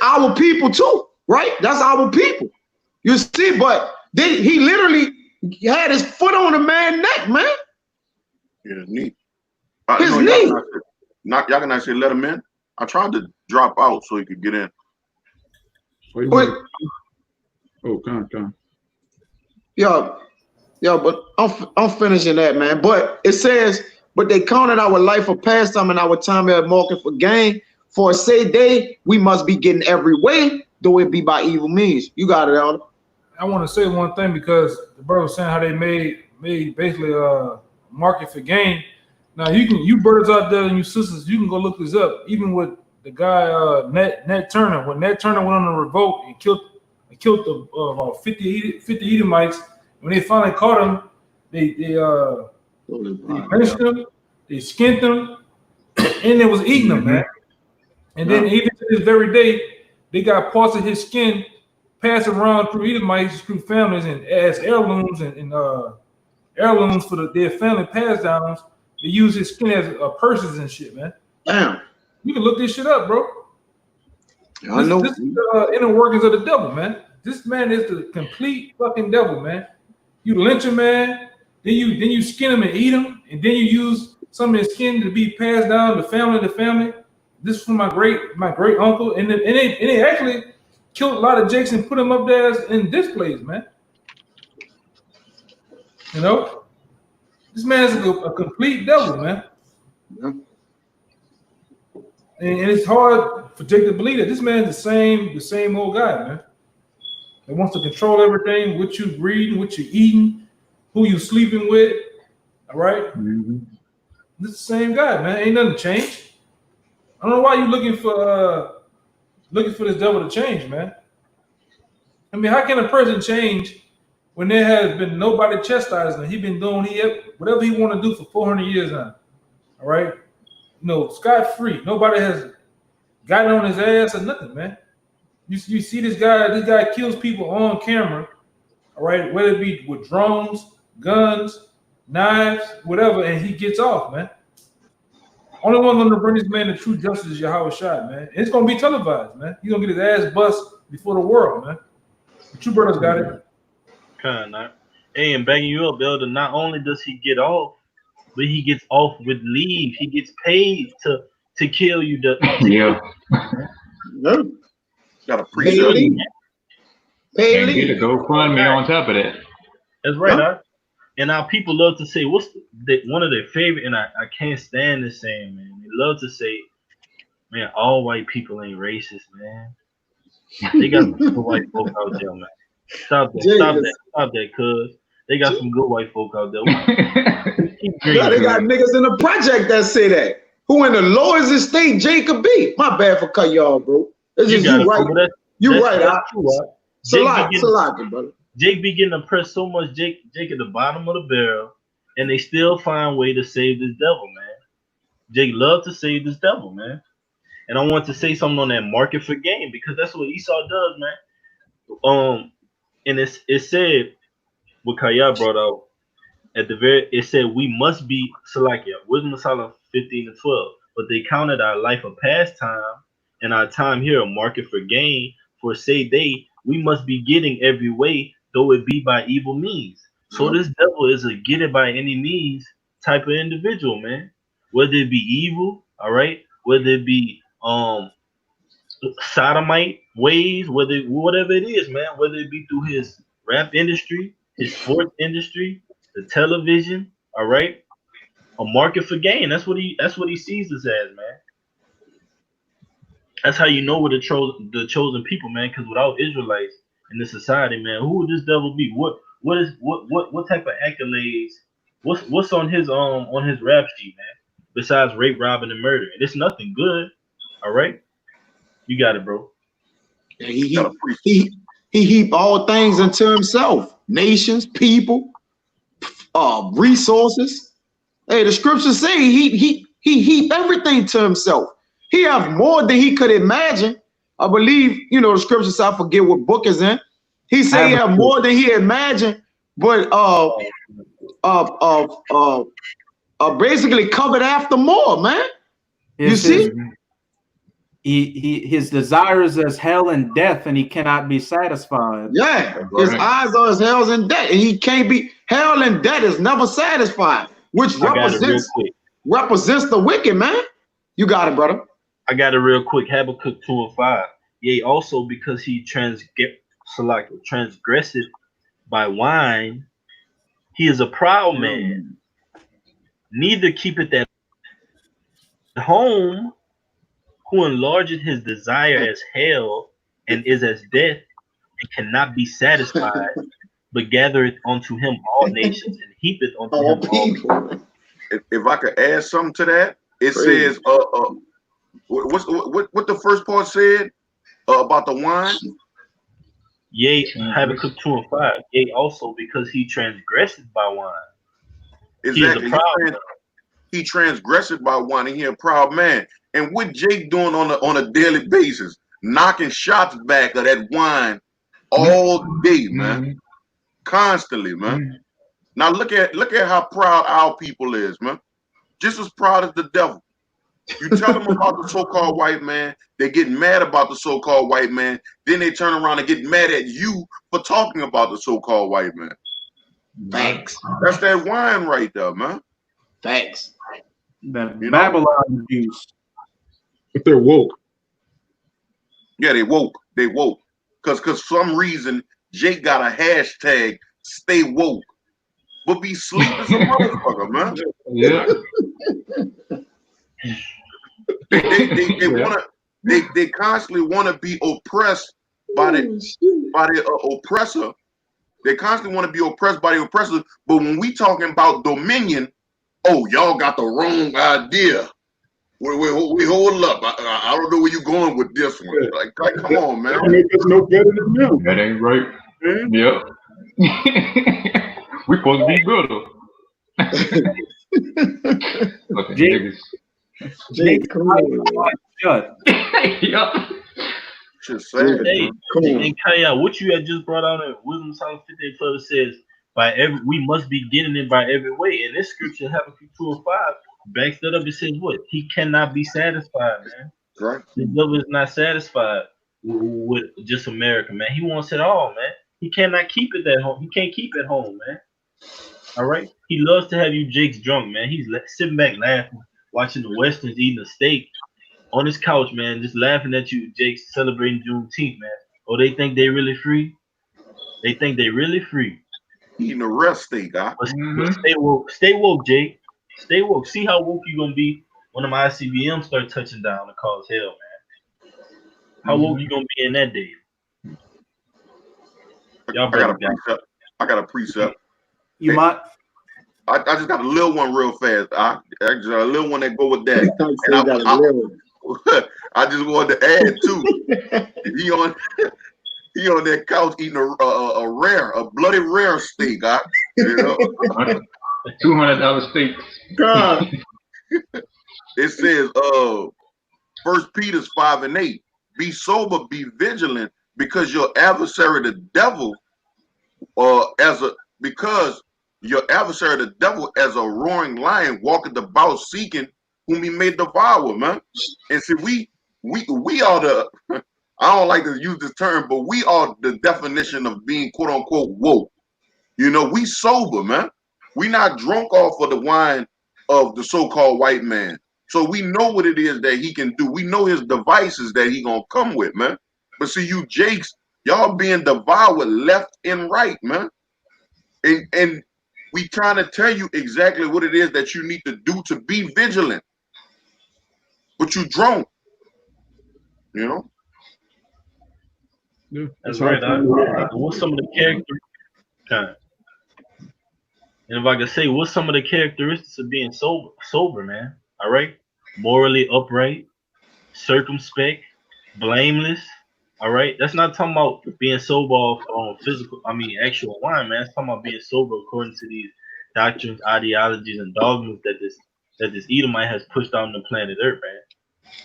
our people too, right? That's our people. You see, but he literally had his foot on the man's neck, man. Yeah, neat. His knee. Y'all can I say let him in? I tried to drop out so he could get in. Come on. Yeah, but I'm finishing that, man. But it says, but they counted our life a pastime and our time at market for gain. For say they, we must be getting every way, though it be by evil means. You got it, Elder. I want to say one thing because the brother was saying how they made basically a market for gain. Now you birds out there and you sisters, you can go look this up. Even with the guy Nat Turner, when Nat Turner went on a revolt and killed the about 50 Edomites. When they finally caught him, they lynched him, they skinned him, and they was eating them, man. And then even to this very day, they got parts of his skin passed around through Edomites, through families, and as heirlooms and heirlooms for their family pass downs. They use his skin as purses and shit, man. Damn. You can look this shit up, bro. I know. This is the inner workings of the devil, man. This man is the complete fucking devil, man. You lynch a man, Then you skin them and eat them, and then you use some of their skin to be passed down to family to family. This is from my great uncle, and they actually killed a lot of jakes and put them up there in displays, man. You know, this man's a complete devil, man. Yeah. And it's hard for Jake to believe that this man's the same old guy, man. That wants to control everything, what you reading, what you eating, who you sleeping with. All right? Mm-hmm. This is the same guy, man. Ain't nothing changed. I don't know why you looking for this devil to change, man. I mean, how can a person change when there has been nobody chastising him? He been doing whatever he want to do for 400 years now. All right? You know, scot-free. Nobody has gotten on his ass or nothing, man. You see this guy kills people on camera, all right, whether it be with drones, guns, knives, whatever, and he gets off, man. Only one going to bring this man to true justice is Yahawashi, man. It's going to be televised, man. He's going to get his ass bust before the world, man. The True Brothers got it. Kind of. Hey, and banging you up, Elder, not only does he get off, but he gets off with leave. He gets paid to kill you. Yeah. No. Got a pre Pay And get a GoFundMe on top of that. That's right, huh? And our people love to say, what's one of their favorite, and I can't stand this saying, man. They love to say, man, all white people ain't racist, man. They got some good white folk out there, man. Stop that, cuz. They got some good white folk out there. Yeah, they got niggas in the project that say that. Who in the lowest estate Jacob be? My bad for cutting y'all, bro. It's just you right. You right, Salaki, brother. Jake be getting oppressed so much, Jake at the bottom of the barrel, and they still find a way to save this devil, man. Jake love to save this devil, man. And I want to say something on that market for gain, because that's what Esau does, man. And it said what Kaya brought out at the it said we must be Salakia, Wisdom Masala 15 and 12, but they counted our life a pastime and our time here a market for gain, for say we must be getting every way, though it be by evil means. So this devil is a get it by any means type of individual, man. Whether it be evil, all right, whether it be sodomite ways, whatever it is, man, whether it be through his rap industry, his sports industry, the television, all right, a market for gain. That's what he sees us as, man. That's how you know we're the chosen people, man. Because without Israelites in this society, man, who would this devil be? What type of accolades? What's on his rap sheet, man? Besides rape, robbing, and murder, and it's nothing good. All right, you got it, bro. Yeah, he heap all things into himself: nations, people, resources. Hey, the scriptures say he heap everything to himself. He have more than he could imagine. I believe, the scriptures, I forget what book is in. He said he have more than he imagined, but basically covered after more, man. You see? His desire is as hell and death, and he cannot be satisfied. Yeah, his eyes are as hell and death, and he can't be. Hell and death is never satisfied, which represents the wicked, man. You got it, brother. I got it real quick. Habakkuk 2 and 5. Yea, also because he transgressed by wine, he is a proud man. Neither keepeth at home, who enlargeth his desire as hell, and is as death, and cannot be satisfied, but gathereth unto him all nations, and heapeth unto him all people. If I could add something to that, it says, what the first part said about the wine? Yea, Habakkuk 2 and 5. Yea, also because he transgressed by wine. Exactly. He transgressed by wine, and he a proud man. And what Jake doing on a daily basis, knocking shots back of that wine all day, man, constantly, man. Now look at how proud our people is, man. Just as proud as the devil. You tell them about the so-called white man, they get mad about the so-called white man, then they turn around and get mad at you for talking about the so-called white man. Facts. That's that wine right there, man. Facts. That You know? Babylon juice. But they're woke. Yeah, they woke. They woke. Cause for some reason Jake got a hashtag stay woke. But be sleep as a motherfucker, man. Yeah. They wanna they constantly wanna be oppressed by the oppressor. They constantly want to be oppressed by the oppressor. But when we talking about dominion, oh, y'all got the wrong idea. We hold up. I don't know where you're going with this one. Yeah. Like, come on, man. That make us no better than them. That ain't right. Man. Yep. We supposed to be better. Fucking Jake. niggas. Jake, shut. Yep. Just saying. Hey, Come on. and Kaya, what you had just brought out in Wisdom Psalm 58:12 says, we must be getting it by every way. And this scripture, Habakkuk 2:5, backs that up. It says what? He cannot be satisfied, man. Right. The devil is not satisfied with just America, man. He wants it all, man. He cannot keep it at home. He can't keep it home, man. All right? He loves to have you Jakes drunk, man. He's sitting back laughing, watching the Westerns eating a steak on his couch, man, just laughing at you, Jakes, celebrating Juneteenth, man. Oh, they think they really free? They think they really free. Eating a rest steak, huh? But stay woke, Jake. Stay woke. See how woke you gonna be when them ICBMs start touching down and cause hell, man. How woke you gonna be in that day? Y'all I got a precept. You Hey. might. I just got a little one real fast. I just got a little one that go with that. I just wanted to add too. He on that couch eating a bloody rare steak. You know, $200 steak. God. it says 1 Peter 5:8. Be sober, be vigilant, because your adversary the devil, as a roaring lion walketh about seeking whom he may devour, man. And see, we are the I don't like to use this term, but we are the definition of being quote unquote woke. You know, we sober, man. We not drunk off of the wine of the so-called white man. So we know what it is that he can do. We know his devices that he gonna come with, man. But see, you Jakes, y'all being devoured left and right, man. And we trying to tell you exactly what it is that you need to do to be vigilant. But you drunk, you know? Yeah, That's right. What's some of the characteristics? And if I could say, what's some of the characteristics of being sober, man? All right, morally upright, circumspect, blameless. All right, that's not talking about being sober off actual wine, man. It's talking about being sober according to these doctrines, ideologies, and dogmas that this Edomite has pushed out on the planet Earth, man.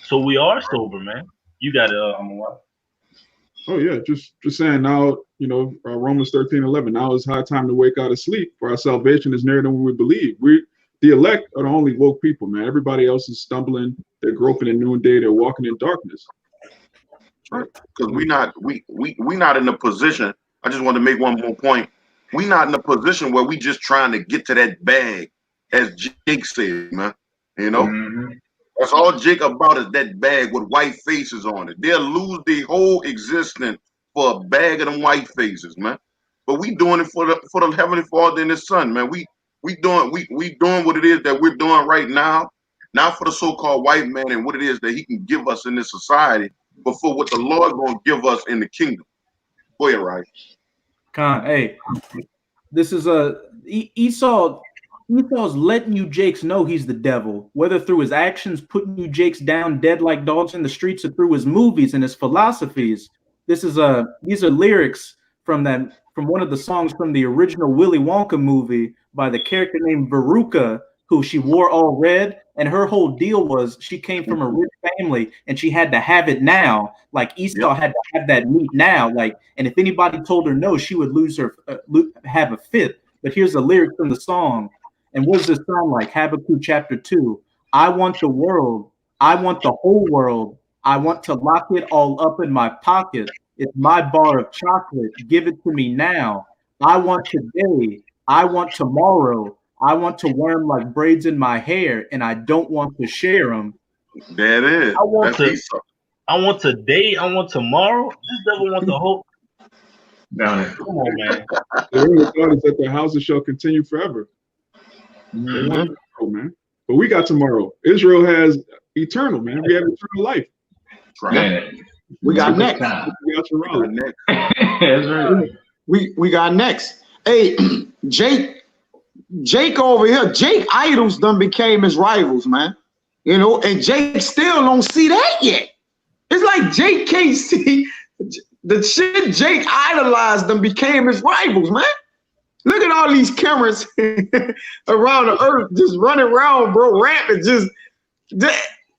So we are sober, man. You got it, Oh yeah, just saying now, you know, Romans 13:11. Now it's high time to wake out of sleep, for our salvation is nearer than what we believe. The elect are the only woke people, man. Everybody else is stumbling, they're groping in noonday, they're walking in darkness. Because we not in a position. I just want to make one more point. We not in a position where we just trying to get to that bag, as Jake said, man. You know, that's all Jake about is that bag with white faces on it. They'll lose their whole existence for a bag of them white faces, man. But we doing it for the Heavenly Father and His Son, man. We doing what it is that we're doing right now, not for the so-called white man and what it is that he can give us in this society, but for what the Lord gonna give us in the kingdom. Go ahead, right? Hey, this is Esau's letting you Jakes know he's the devil, whether through his actions putting you Jakes down dead like dogs in the streets, or through his movies and his philosophies. These are lyrics from one of the songs from the original Willy Wonka movie by the character named Veruca, who she wore all red, and her whole deal was she came from a rich family and she had to have it now. Like Esau had to have that meat now. Like, and if anybody told her no, she would have a fit. But here's the lyric from the song. And what does this sound like? Habakkuk chapter 2. I want the world. I want the whole world. I want to lock it all up in my pocket. It's my bar of chocolate. Give it to me now. I want today. I want tomorrow. I want to wear them like braids in my hair, and I don't want to share them. That is. I want That's to. Esau. I want today. I want tomorrow. This devil wants the whole. Down there. Come on, man. The only thought is that the houses shall continue forever. They Mhm. want tomorrow, man. But we got tomorrow. Israel has eternal, man. We have eternal life. Right. Man, We got good next. time. We got your Our Raleigh. next. That's right. We got next. Hey, Jake over here. Jake idols done became his rivals, man. You know, and Jake still don't see that yet. It's like Jake can't see the shit Jake idolized them became his rivals, man. Look at all these cameras around the earth just running around, bro, rampant.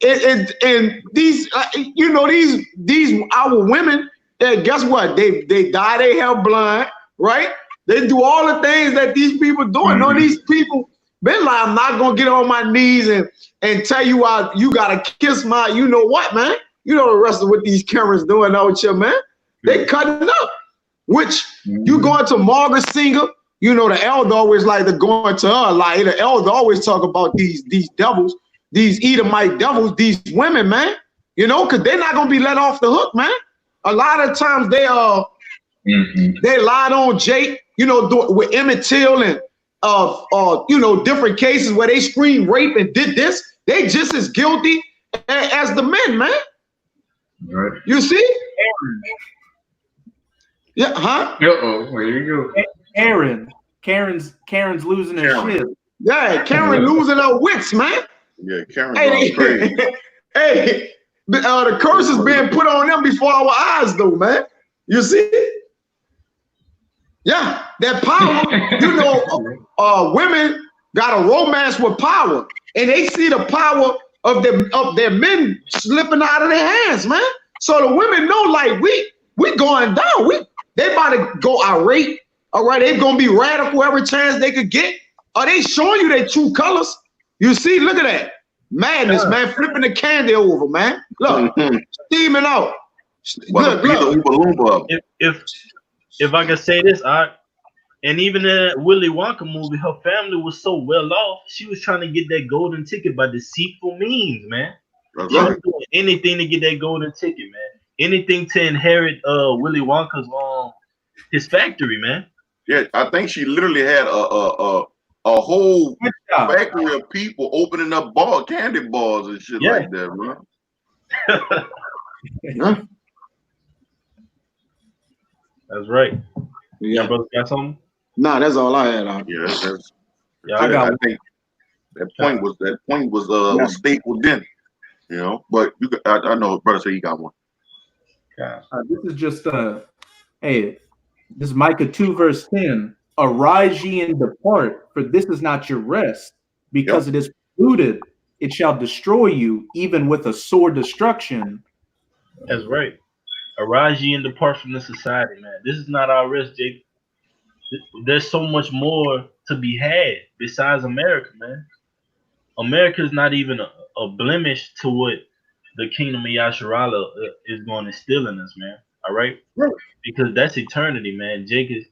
And these, you know, these our women. Guess what? They dye their hair blonde, right? They do all the things that these people doing. No, these people been like, I'm not gonna get on my knees and tell you why you gotta kiss my, you know what, man? You know the rest of what these cameras doing out here, man. They cutting up. Which you going to Margaret Singer, you know, the elder always like to go into her. Like the elder always talk about these devils, these Edomite devils, these women, man. You know, because they're not gonna be let off the hook, man. A lot of times they lied on Jake, you know, with Emmett Till and you know, different cases where they screamed rape and did this. They just as guilty as the men, man. Right. You see? Yeah, huh? Uh-oh, where you go? Karen's losing her shit. Yeah, Karen losing her wits, man. Yeah, Karen Hey, crazy. hey, the curse is being put on them before our eyes, though, man. You see? Yeah, that power. You know, women got a romance with power, and they see the power of their men slipping out of their hands, man. So the women know, like, we going down. They about to go irate. All right, they gonna be radical every chance they could get. Are they showing you their true colors? You see, look at that. Madness, man, flipping the candy over, man. Look, steaming out. Look. If I could say this, and even in that Willy Wonka movie, her family was so well off, she was trying to get that golden ticket by deceitful means, man. That's She right. was doing anything to get that golden ticket, man. Anything to inherit Willy Wonka's his factory, man. Yeah, I think she literally had a whole factory of people opening up candy bars and shit like that, bro. That's right. Yeah, brother, got something? Nah, that's all I had on. Yeah, I I think that point was stapled in, you know. But I know brother said he got one. This is just hey, this is Micah 2 verse 10. Arise ye and depart, for this is not your rest, because it is polluted. It shall destroy you, even with a sore destruction. That's right. Arise ye and depart from the society, man. This is not our rest, Jake. There's so much more to be had besides America, man. America is not even a blemish to what the kingdom of Yasharala is going to instill in us, man. All right? Because that's eternity, man. Jake is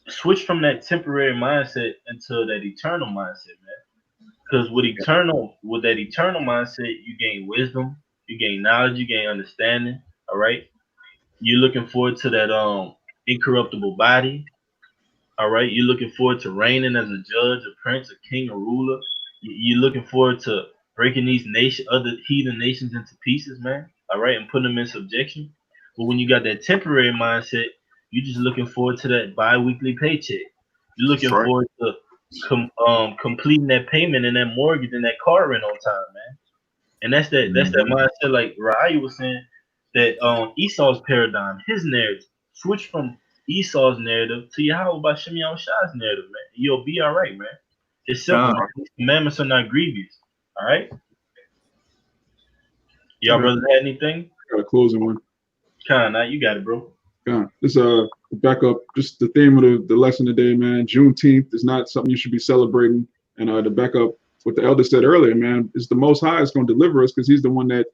switch from that temporary mindset into that eternal mindset, man. Because with that eternal mindset, you gain wisdom, you gain knowledge, you gain understanding. All right. You're looking forward to that incorruptible body. All right. You're looking forward to reigning as a judge, a prince, a king, a ruler. You're looking forward to breaking these other heathen nations into pieces, man. All right, and putting them in subjection. But when you got that temporary mindset, you're just looking forward to that bi-weekly paycheck. You're looking forward to completing that payment and that mortgage and that car rent on time, man. And that's that mindset, like Raya was saying, that Esau's paradigm, his narrative, switch from Esau's narrative to Yahawashi Yahawashi narrative, man. You'll be all right, man. It's simple. Man. These commandments are not grievous. All right. Y'all brothers had anything? Got a closing one. Now you got it, bro. This back up just the theme of the lesson today, man. Juneteenth is not something you should be celebrating. And to back up what the elder said earlier, man, is the Most High is going to deliver us because he's the one that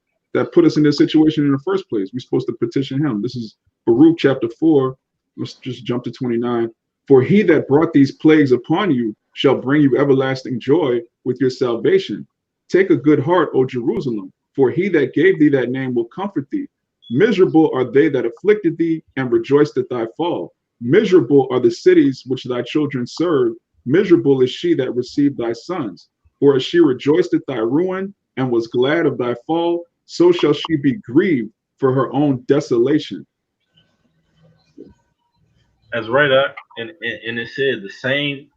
put us in this situation in the first place. We're supposed to petition him. This is Baruch chapter 4. Let's just jump to 29. For he that brought these plagues upon you shall bring you everlasting joy with your salvation. Take a good heart, O Jerusalem, for he that gave thee that name will comfort thee. Miserable are they that afflicted thee and rejoiced at thy fall. Miserable are the cities which thy children serve. Miserable is she that received thy sons. For as she rejoiced at thy ruin and was glad of thy fall, so shall she be grieved for her own desolation. That's right, and it said the same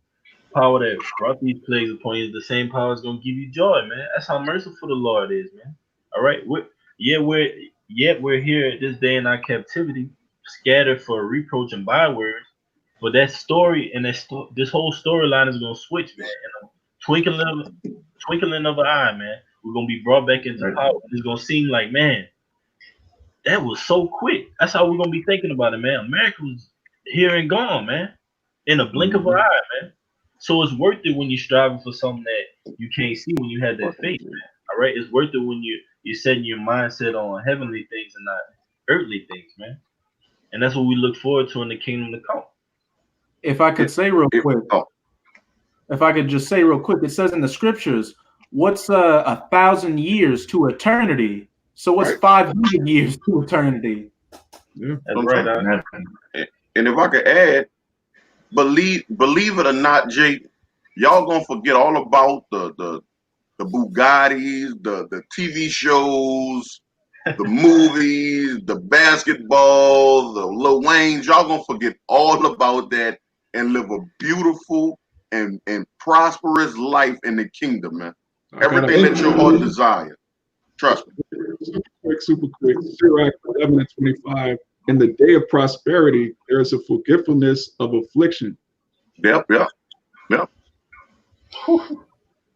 power that brought these plagues upon you is the same power that's gonna give you joy, man. That's how merciful the Lord is, man. All right, we're here at this day in our captivity, scattered for reproach and bywords. But that story and this whole storyline is gonna switch, man. In a twinkling of an eye, man. We're gonna be brought back into power. It's gonna seem like, man, that was so quick. That's how we're gonna be thinking about it, man. America was here and gone, man, in a blink of an eye, man. So it's worth it when you're striving for something that you can't see when you have that faith, man. All right, it's worth it when you're setting your mindset on heavenly things and not earthly things, man. And that's what we look forward to in the kingdom to come. If I could say real quick, if I could just say real quick, it says in the scriptures, what's 1,000 years to eternity? So what's 500 years to eternity? Yeah, that's right. And if I could add, believe it or not, Jake, y'all gonna forget all about the Bugattis, the TV shows, the movies, the basketball, the Lil Waynes. Y'all gonna forget all about that and live a beautiful and prosperous life in the kingdom, man. Everything that your heart desires. Trust me. Super quick. Sirach 11:25. In the day of prosperity, there is a forgetfulness of affliction. Yep.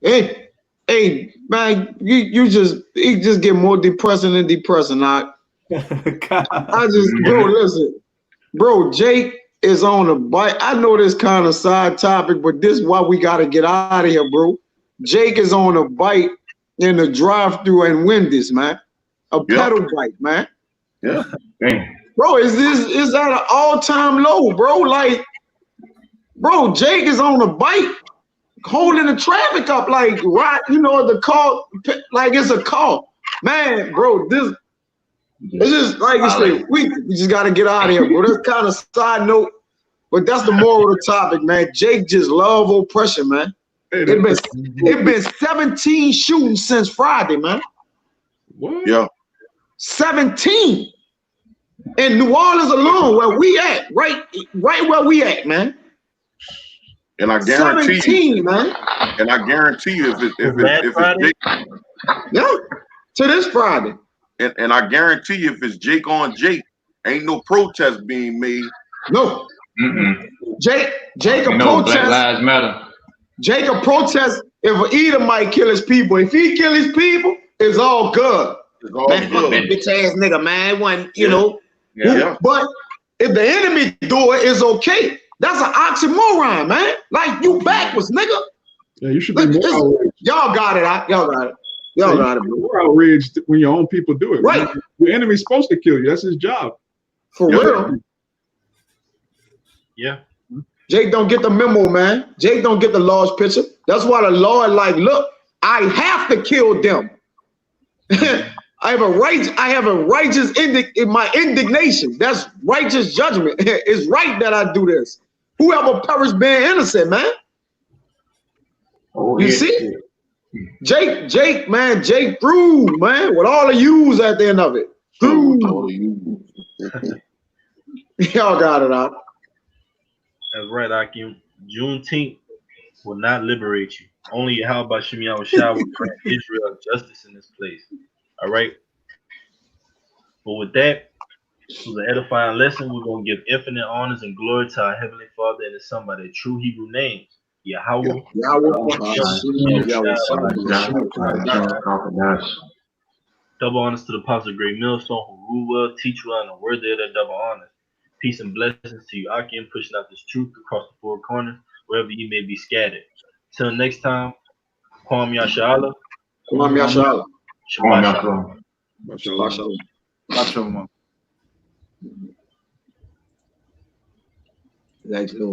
Hey, man, you just get more depressing and depressing. I just, bro, listen, bro, Jake is on a bike. I know this kind of side topic, but this is why we got to get out of here, bro. Jake is on a bike in the drive-thru and Wendy's, man. A pedal bike, man. Yeah. Damn. Bro, is that an all-time low, bro? Like, bro, Jake is on a bike holding the traffic up, like, right, the car, like it's a car. Man, bro, it's just, like you say, we just got to get out of here, bro. That's kind of side note, but that's the moral of the topic, man. Jake just love oppression, man. It been 17 shootings since Friday, man. What? Yeah. 17. In New Orleans alone, where we at, right where we at, man. And I guarantee 17, you, man. And I guarantee you, if it's Jake, yeah, to this Friday. And I guarantee you, if it's Jake on Jake, ain't no protest being made. No. Jake a no, protest. Black Lives Matter. Jake a protest if an Edom might kill his people. If he kill his people, it's all good. It's all man, good. fuck that bitch ass nigga, man. One, Yeah. But if the enemy do it, it's okay. That's an oxymoron, man. Like, you backwards, nigga. Yeah, you should be more outraged. Y'all got it. Y'all got it. More outraged when your own people do it. Right. Your enemy's supposed to kill you. That's his job. For real. Yeah. Jake don't get the memo, man. Jake don't get the large picture. That's why the Lord, like, look, I have to kill them. I have a righteous in my indignation. That's righteous judgment. It's right that I do this. Whoever perished being innocent, man. Oh, you see? Jake through, man, with all the U's at the end of it. Through. Y'all got it out. That's right, Akim. Juneteenth will not liberate you. Only Yahawashi will grant Israel justice in this place. All right. But with that, it was an edifying lesson. We're going to give infinite honors and glory to our Heavenly Father and His Son by their true Hebrew names. Yahawah. Double honors to the Apostle Great Millstone, who rule well, teach well, and are worthy of that double honors. Peace and blessings to you, Akim, pushing out this truth across the four corners, wherever you may be scattered. Till next time, Kwam Yashala. Kwam Yashala. Shabbat Shalom. Shalawam. Thanks, Lord.